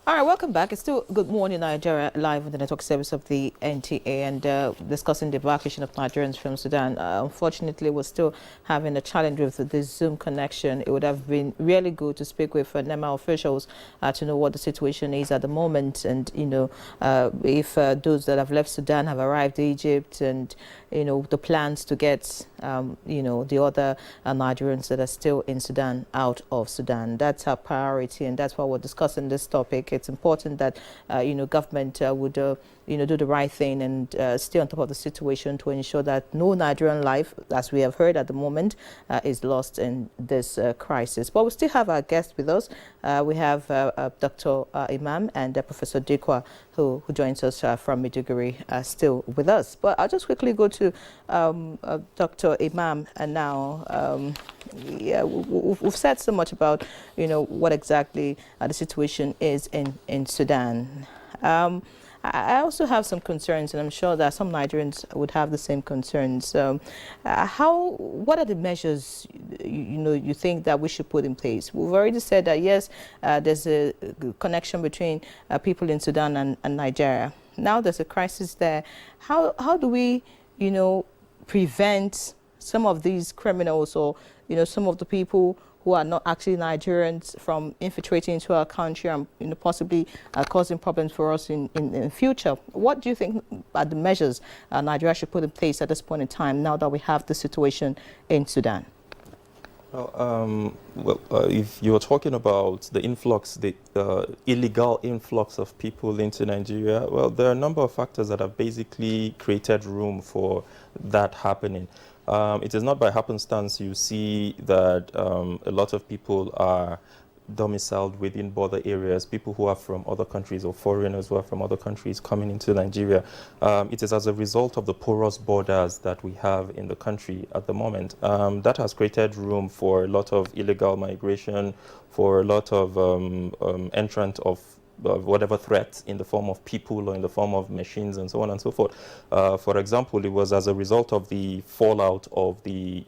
All right, welcome back. It's still Good Morning Nigeria, live on the network service of the NTA, and discussing the evacuation of Nigerians from Sudan. Unfortunately, we're still having a challenge with the Zoom connection. It would have been really good to speak with NEMA officials to know what the situation is at the moment, and if those that have left Sudan have arrived in Egypt, and the plans to get the other Nigerians that are still in Sudan out of Sudan. That's our priority, and that's why we're discussing this topic. It's important that government would do the right thing and stay on top of the situation to ensure that no Nigerian life, as we have heard at the moment, is lost in this crisis. But we still have our guests with us. We have Dr. Imam and Professor Dikwa, who joins us from Maiduguri, still with us. But I'll just quickly go to Dr. Imam now. We've said so much about what exactly the situation is in Sudan. I also have some concerns, and I'm sure that some Nigerians would have the same concerns. What are the measures you think that we should put in place? We've already said that yes, there's a connection between people in Sudan and Nigeria. Now there's a crisis there. How do we prevent some of these criminals or, you know, some of the people who are not actually Nigerians from infiltrating into our country and, you know, possibly causing problems for us in the future. What do you think are the measures Nigeria should put in place at this point in time now that we have the situation in Sudan? Well, if you're talking about the influx, the illegal influx of people into Nigeria, well, there are a number of factors that have basically created room for that happening. It is not by happenstance you see that a lot of people are domiciled within border areas, people who are from other countries or foreigners who are from other countries coming into Nigeria. It is as a result of the porous borders that we have in the country at the moment. That has created room for a lot of illegal migration, for a lot of entrant of whatever threats in the form of people or in the form of machines and so on and so forth. For example, it was as a result of the fallout of the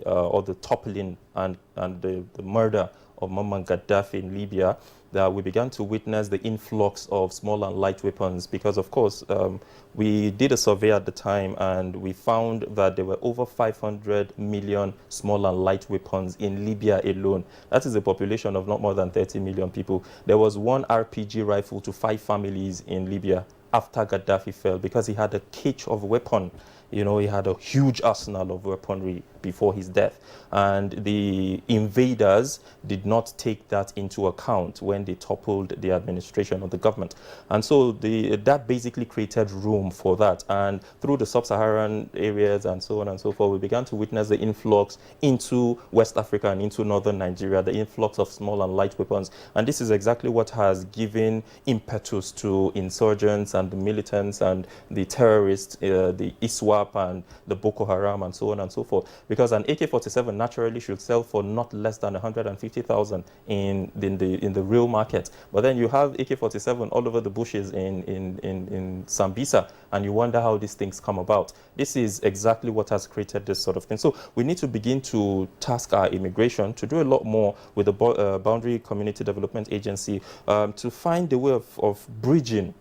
toppling and the murder of Muammar Gaddafi in Libya that we began to witness the influx of small and light weapons because, of course, we did a survey at the time and we found that there were over 500 million small and light weapons in Libya alone. That is a population of not more than 30 million people. There was one RPG rifle to 5 families in Libya after Gaddafi fell because he had a cache of weapons. You know, he had a huge arsenal of weaponry before his death. And the invaders did not take that into account when they toppled the administration of the government. And so that basically created room for that. And through the sub-Saharan areas and so on and so forth, we began to witness the influx into West Africa and into northern Nigeria, the influx of small and light weapons. And this is exactly what has given impetus to insurgents and the militants and the terrorists, the ISWAP and the Boko Haram and so on and so forth. Because an AK-47 naturally should sell for not less than 150,000 in the real market. But then you have AK-47 all over the bushes in Sambisa, and you wonder how these things come about. This is exactly what has created this sort of thing. So we need to begin to task our immigration to do a lot more with the Boundary Community Development Agency to find a way of bridging,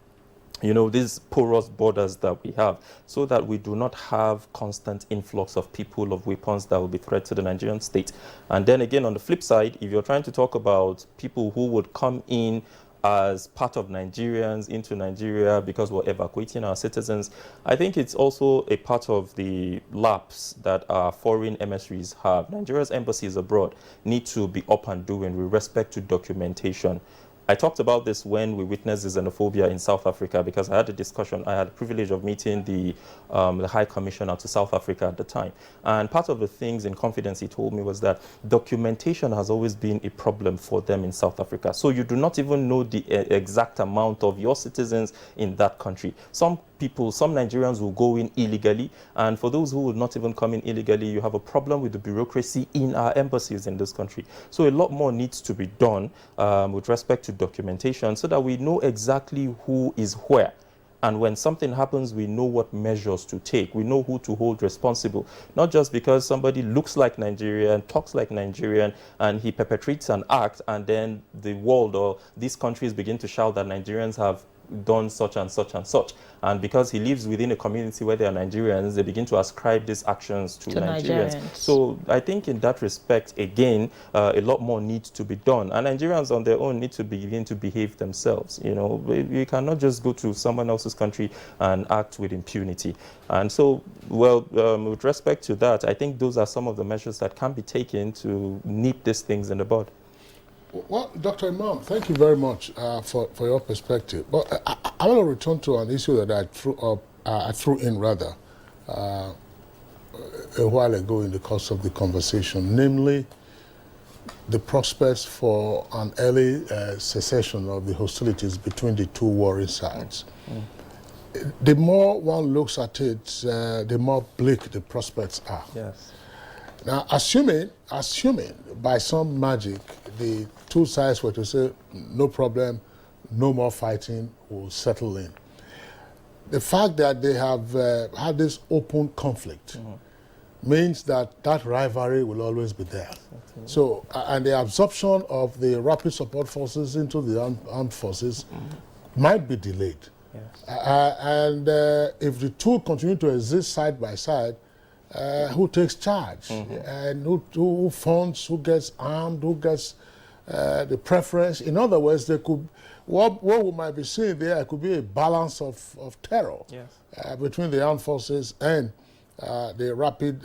you know, these porous borders that we have, so that we do not have constant influx of people, of weapons that will be threat to the Nigerian state. And then again, on the flip side, if you're trying to talk about people who would come in as part of Nigerians into Nigeria because we're evacuating our citizens, I think it's also a part of the lapse that our foreign emissaries have. Nigeria's embassies abroad need to be up and doing with respect to documentation. I talked about this when we witnessed xenophobia in South Africa because I had a discussion. I had the privilege of meeting the High Commissioner to South Africa at the time. And part of the things in confidence he told me was that documentation has always been a problem for them in South Africa. So you do not even know the exact amount of your citizens in that country. Some Nigerians will go in illegally, and for those who will not even come in illegally, you have a problem with the bureaucracy in our embassies in this country. So a lot more needs to be done with respect to documentation so that we know exactly who is where. And when something happens, we know what measures to take. We know who to hold responsible. Not just because somebody looks like Nigerian, talks like Nigerian, and he perpetrates an act, and then the world or these countries begin to shout that Nigerians have done such and such and such. And because he lives within a community where there are Nigerians, they begin to ascribe these actions to Nigerians. So I think in that respect, again, a lot more needs to be done. And Nigerians on their own need to begin to behave themselves. You know, you cannot just go to someone else's country and act with impunity. And so, well, with respect to that, I think those are some of the measures that can be taken to nip these things in the bud. Well, Dr. Imam, thank you very much for your perspective. But I want to return to an issue that I threw in a while ago in the course of the conversation, namely the prospects for an early cessation of the hostilities between the two warring sides. The more one looks at it, the more bleak the prospects are. Yes. Now, assuming by some magic the two sides were to say, no problem, no more fighting, will settle in. The fact that they have had this open conflict means that rivalry will always be there. So, and the absorption of the rapid support forces into the armed forces might be delayed. Yes. And if the two continue to exist side by side, who takes charge and who funds, who gets armed, who gets the preference. In other words, there could what we might be seeing there could be a balance of terror between the armed forces and the rapid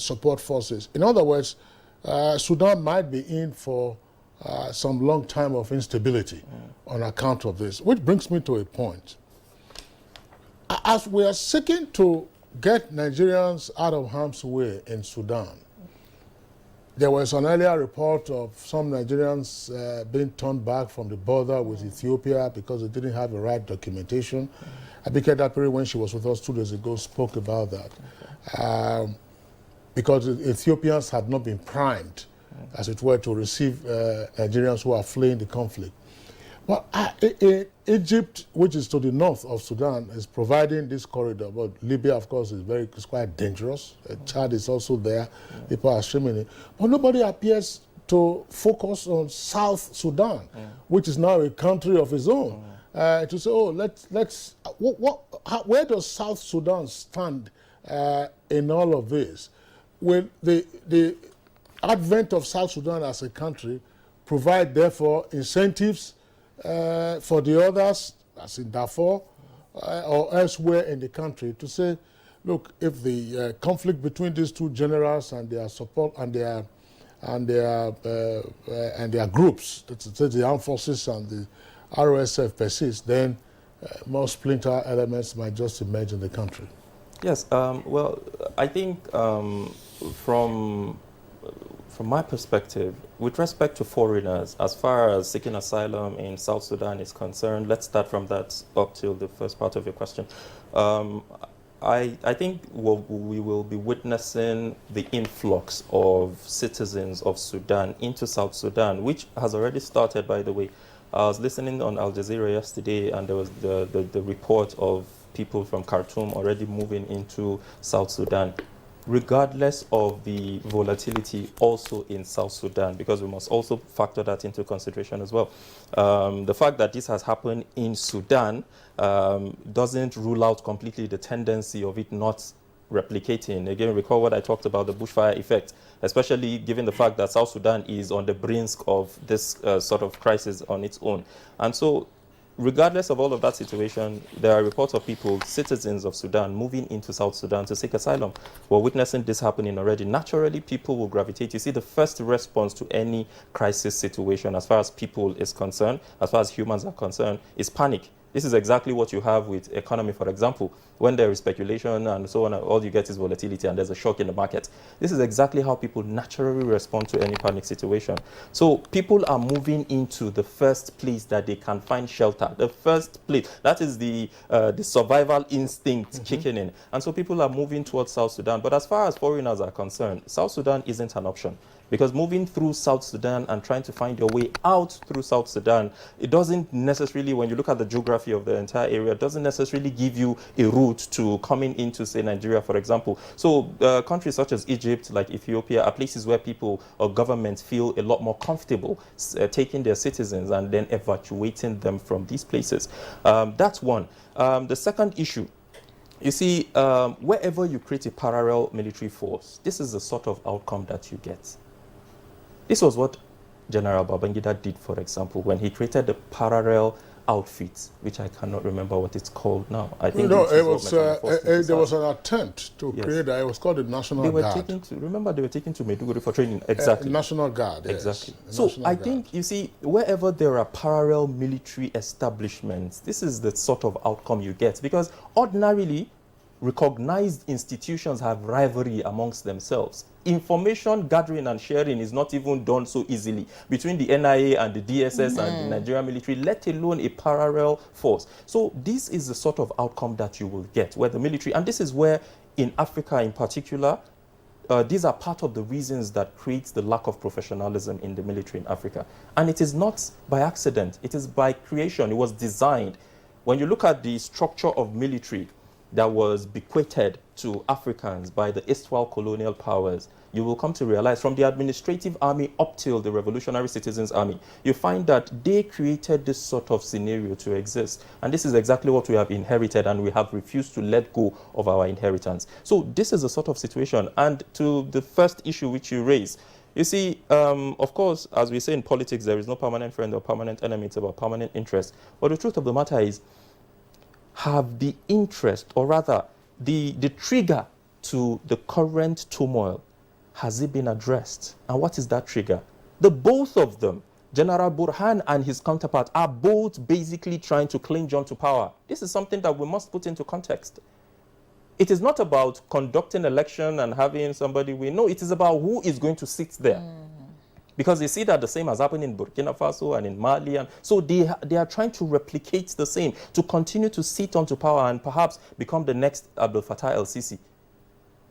support forces. In other words, Sudan might be in for some long time of instability on account of this, which brings me to a point. As we are seeking to get Nigerians out of harm's way in Sudan, there was an earlier report of some Nigerians being turned back from the border with Ethiopia because they didn't have the right documentation. Abike Dapiri, when she was with us 2 days ago, spoke about that. Because the Ethiopians had not been primed, as it were, to receive Nigerians who are fleeing the conflict. Well, Egypt, which is to the north of Sudan, is providing this corridor. But Libya, of course, is quite dangerous. Chad is also there. People are streaming it. But nobody appears to focus on South Sudan, which is now a country of its own. To say, oh, where does South Sudan stand in all of this? Will the advent of South Sudan as a country provide, therefore, incentives for the others, as in Darfur or elsewhere in the country, to say, look, if the conflict between these two generals and their support and their groups, the armed forces and the RSF persist, then more splinter elements might just emerge in the country. Yes, well, I think from my perspective, with respect to foreigners, as far as seeking asylum in South Sudan is concerned, let's start from that up till the first part of your question. I think we will be witnessing the influx of citizens of Sudan into South Sudan, which has already started, by the way. I was listening on Al Jazeera yesterday, and there was the report of people from Khartoum already moving into South Sudan, regardless of the volatility also in South Sudan, because we must also factor that into consideration as well. The fact that this has happened in Sudan doesn't rule out completely the tendency of it not replicating. Again, recall what I talked about, the bushfire effect, especially given the fact that South Sudan is on the brink of this sort of crisis on its own. And so, regardless of all of that situation, there are reports of people, citizens of Sudan, moving into South Sudan to seek asylum. We're witnessing this happening already. Naturally, people will gravitate. You see, the first response to any crisis situation, as far as people is concerned, as far as humans are concerned, is panic. This is exactly what you have with economy, for example. When there is speculation and so on, all you get is volatility and there's a shock in the market. This is exactly how people naturally respond to any panic situation. So people are moving into the first place that they can find shelter. The first place, that is the survival instinct kicking in. And so people are moving towards South Sudan. But as far as foreigners are concerned, South Sudan isn't an option. Because moving through South Sudan and trying to find your way out through South Sudan, it doesn't necessarily, when you look at the geography of the entire area, it doesn't necessarily give you a route to coming into, say, Nigeria, for example. So countries such as Egypt, like Ethiopia, are places where people or governments feel a lot more comfortable taking their citizens and then evacuating them from these places. That's one. The second issue, you see, wherever you create a parallel military force, this is the sort of outcome that you get. This was what General Babangida did, for example, when he created the parallel outfit, which I cannot remember what it's called now. I think there was an attempt to create that. It was called the National Guard. Remember, they were taken to Maiduguri for training. Exactly. National Guard, yes. Exactly. So I think, you see, wherever there are parallel military establishments, this is the sort of outcome you get. Because ordinarily, recognized institutions have rivalry amongst themselves. Information gathering and sharing is not even done so easily between the NIA and the DSS and the Nigerian military, let alone a parallel force. So this is the sort of outcome that you will get, where the military, and this is where in Africa in particular, these are part of the reasons that creates the lack of professionalism in the military in Africa. And it is not by accident, it is by creation, it was designed. When you look at the structure of military that was bequeathed to Africans by the erstwhile colonial powers, you will come to realize from the administrative army up till the Revolutionary Citizens Army, you find that they created this sort of scenario to exist. And this is exactly what we have inherited, and we have refused to let go of our inheritance. So this is a sort of situation. And to the first issue which you raised, you see, of course, as we say in politics, there is no permanent friend or permanent enemy. It's about permanent interest. But the truth of the matter is, have the interest, or rather, the trigger to the current turmoil, has it been addressed? And what is that trigger? The both of them, General Burhan and his counterpart, are both basically trying to cling on to power. This is something that we must put into context. It is not about conducting election and having somebody win. No, it is about who is going to sit there. Because you see that the same has happened in Burkina Faso and in Mali. And so they are trying to replicate the same, to continue to sit onto power and perhaps become the next Abdel Fattah el-Sisi.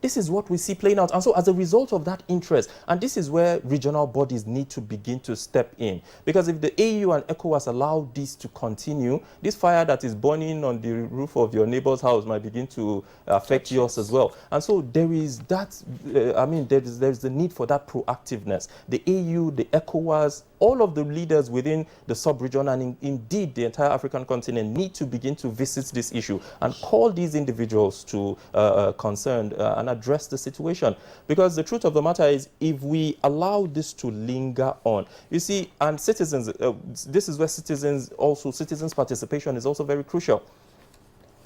This is what we see playing out. And so as a result of that interest, and this is where regional bodies need to begin to step in. Because if the AU and ECOWAS allow this to continue, this fire that is burning on the roof of your neighbor's house might begin to affect yours as well. And so there is that, there's the need for that proactiveness. The AU, the ECOWAS, all of the leaders within the sub-region and indeed the entire African continent need to begin to visit this issue and call these individuals to concerned and address the situation. Because the truth of the matter is, if we allow this to linger on, you see, and citizens, this is where citizens' participation is also very crucial.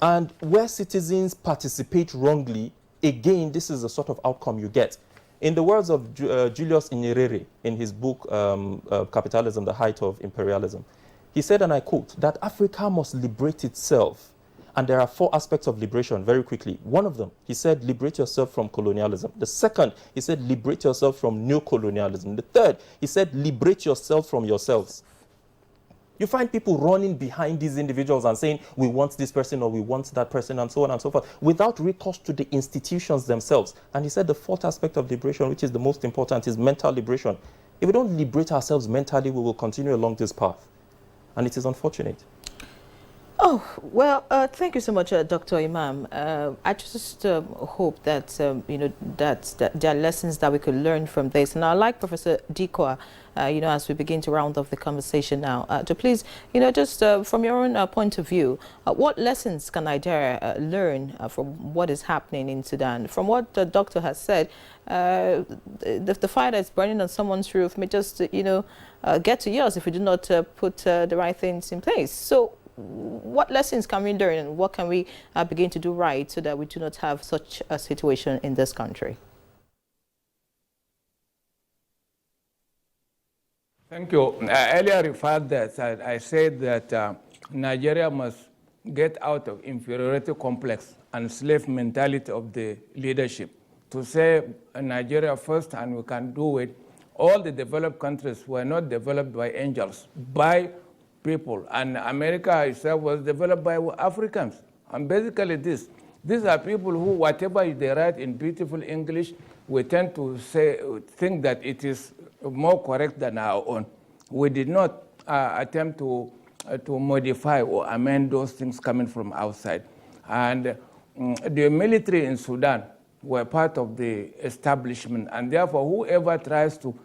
And where citizens participate wrongly, again, this is the sort of outcome you get. In the words of Julius Nyerere in his book, Capitalism, the Height of Imperialism, he said, and I quote, that Africa must liberate itself. And there are 4 aspects of liberation, very quickly. One of them, he said, liberate yourself from colonialism. The second, he said, liberate yourself from neo-colonialism. The third, he said, liberate yourself from yourselves. You find people running behind these individuals and saying, we want this person or we want that person and so on and so forth, without recourse to the institutions themselves. And he said the 4th aspect of liberation, which is the most important, is mental liberation. If we don't liberate ourselves mentally, we will continue along this path. And it is unfortunate. Oh, well, thank you so much, Dr. Imam. I just hope that, that there are lessons that we could learn from this. And I'd like Professor Dikwa, as we begin to round off the conversation now, to please, just from your own point of view, what lessons can Nigeria learn from what is happening in Sudan? From what the doctor has said, the fire that's burning on someone's roof may just, get to yours if we do not put the right things in place. So, what lessons can we learn and what can we begin to do right so that we do not have such a situation in this country? Thank you. I earlier referred that I said that Nigeria must get out of inferiority complex and slave mentality of the leadership to say Nigeria first and we can do it. All the developed countries were not developed by angels, by people, and America itself was developed by Africans. And basically these are people who, whatever they write in beautiful English, we tend to think that it is more correct than our own. We did not attempt to modify or amend those things coming from outside. And the military in Sudan were part of the establishment, and therefore whoever tries to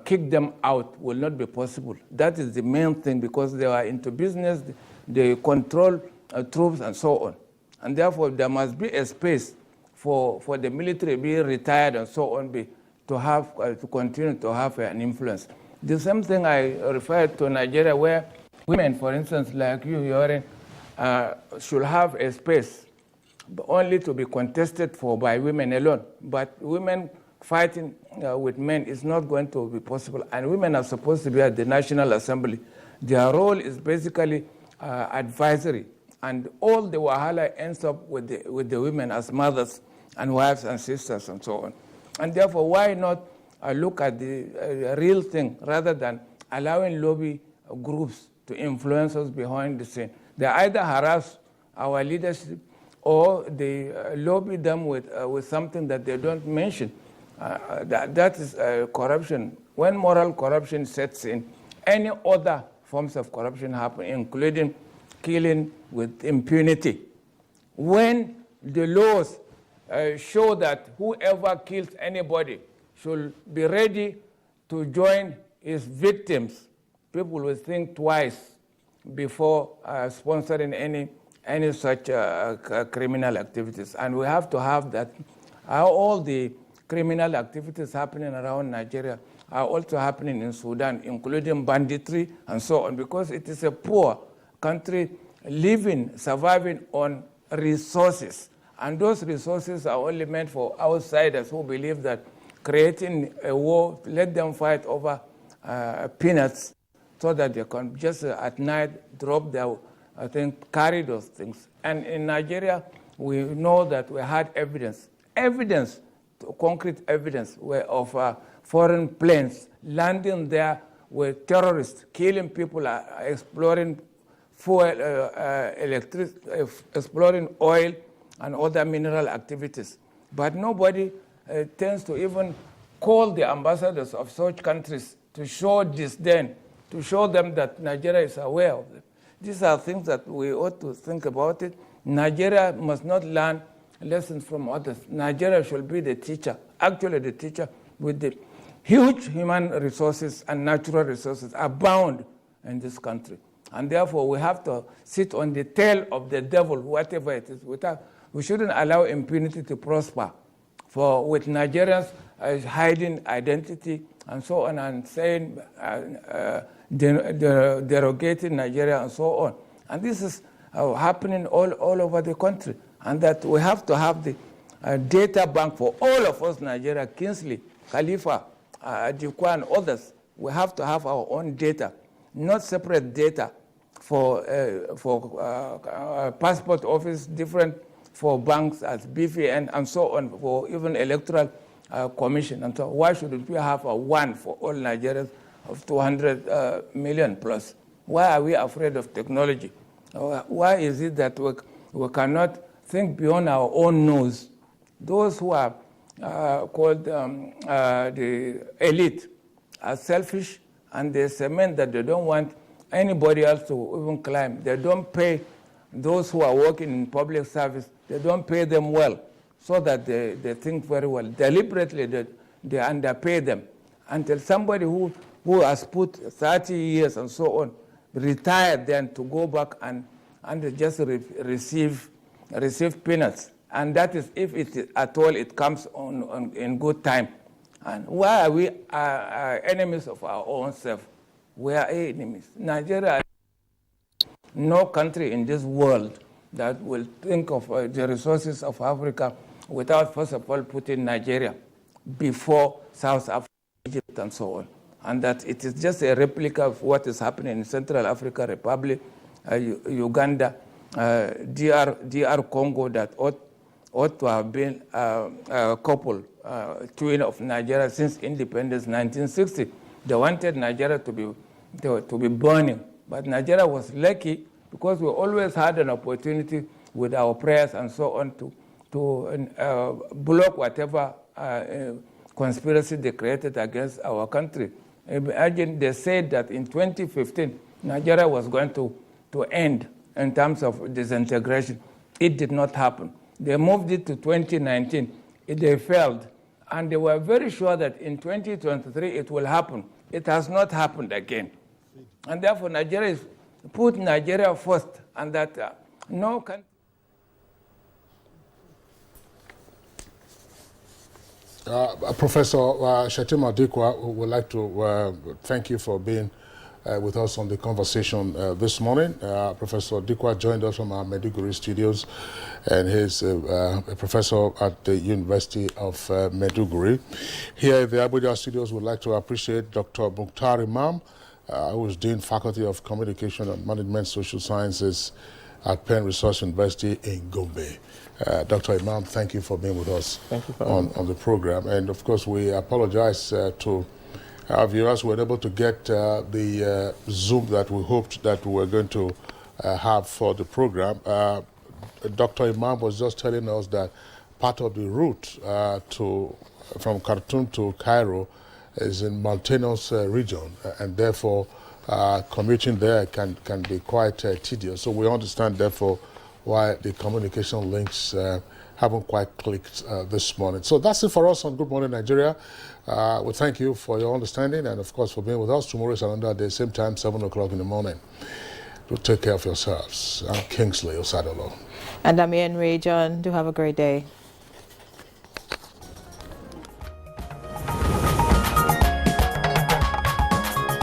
kick them out will not be possible. That is the main thing, because they are into business, they control troops and so on. And therefore there must be a space for the military being retired and so on to continue to have an influence. The same thing I referred to Nigeria, where women, for instance, like you, Yoren, should have a space only to be contested for by women alone. But women fighting with men is not going to be possible. And women are supposed to be at the National Assembly. Their role is basically advisory. And all the wahala ends up with the women as mothers and wives and sisters and so on. And therefore, why not look at the real thing rather than allowing lobby groups to influence us behind the scene? They either harass our leadership or they lobby them with something that they don't mention. That is corruption. When moral corruption sets in, any other forms of corruption happen, including killing with impunity. When the laws show that whoever kills anybody should be ready to join his victims, people will think twice before sponsoring any such criminal activities. And we have to have that. All the criminal activities happening around Nigeria are also happening in Sudan, including banditry and so on, because it is a poor country surviving on resources. And those resources are only meant for outsiders who believe that creating a war, let them fight over peanuts so that they can just at night drop their, carry those things. And in Nigeria, we know that we had evidence, concrete evidence of foreign planes landing there with terrorists, killing people, exploring fuel, exploring oil and other mineral activities. But nobody tends to even call the ambassadors of such countries to show disdain, to show them that Nigeria is aware of them. These are things that we ought to think about it. Nigeria must not learn lessons from others. Nigeria should be the teacher, actually the teacher, with the huge human resources and natural resources abound in this country. And therefore, we have to sit on the tail of the devil, whatever it is. We shouldn't allow impunity to prosper. With Nigerians hiding identity and so on, and saying, derogating Nigeria and so on. And this is happening all over the country. And that we have to have the data bank for all of us, Nigeria, Kingsley, Khalifa, Adikwa, and others. We have to have our own data, not separate data for passport office, different for banks as BVN and so on, for even electoral commission. And so why shouldn't we have a one for all Nigerians of 200 million plus? Why are we afraid of technology? Why is it that we cannot think beyond our own nose? Those who are called the elite are selfish, and they cement that they don't want anybody else to even climb. They don't pay those who are working in public service, they don't pay them well, so that they think very well. Deliberately, they underpay them until somebody who has put 30 years and so on, retired then to go back and just receive peanuts. And that is if at all it comes on in good time. And why are we enemies of our own self? We are enemies. Nigeria, no country in this world that will think of the resources of Africa without first of all putting Nigeria before South Africa, Egypt, and so on. And that it is just a replica of what is happening in Central Africa Republic, Uganda, DR Congo, that ought to have been a couple, twin of Nigeria since independence 1960. They wanted Nigeria to be burning, but Nigeria was lucky because we always had an opportunity with our prayers and so on to block whatever conspiracy they created against our country. Imagine they said that in 2015, Nigeria was going to end in terms of disintegration. It did not happen. They moved it to 2019. They failed. And they were very sure that in 2023 it will happen. It has not happened again. And therefore, put Nigeria first, and that no country. Professor Shettima Dikwa, we would like to thank you for being with us on the conversation this morning. Professor Dikwa joined us from our Maiduguri studios, and he's a professor at the University of Maiduguri. Here at the Abuja studios, we'd like to appreciate Dr. Mukhtar Imam, who is Dean Faculty of Communication and Management Social Sciences at Penn Resource University in Gombe. Dr. Imam, thank you for being with us on the program. And of course, we apologize to our viewers. We were able to get the Zoom that we hoped that we were going to have for the program. Dr. Imam was just telling us that part of the route from Khartoum to Cairo is in mountainous region, and therefore commuting there can be quite tedious. So we understand, therefore, why the communication links haven't quite clicked this morning. So that's it for us on Good Morning Nigeria. We thank you for your understanding and, of course, for being with us. Tomorrow is another day, same time, 7 o'clock in the morning. Do take care of yourselves. I'm Kingsley Osadolo. And I'm Ian Ray. John, do have a great day.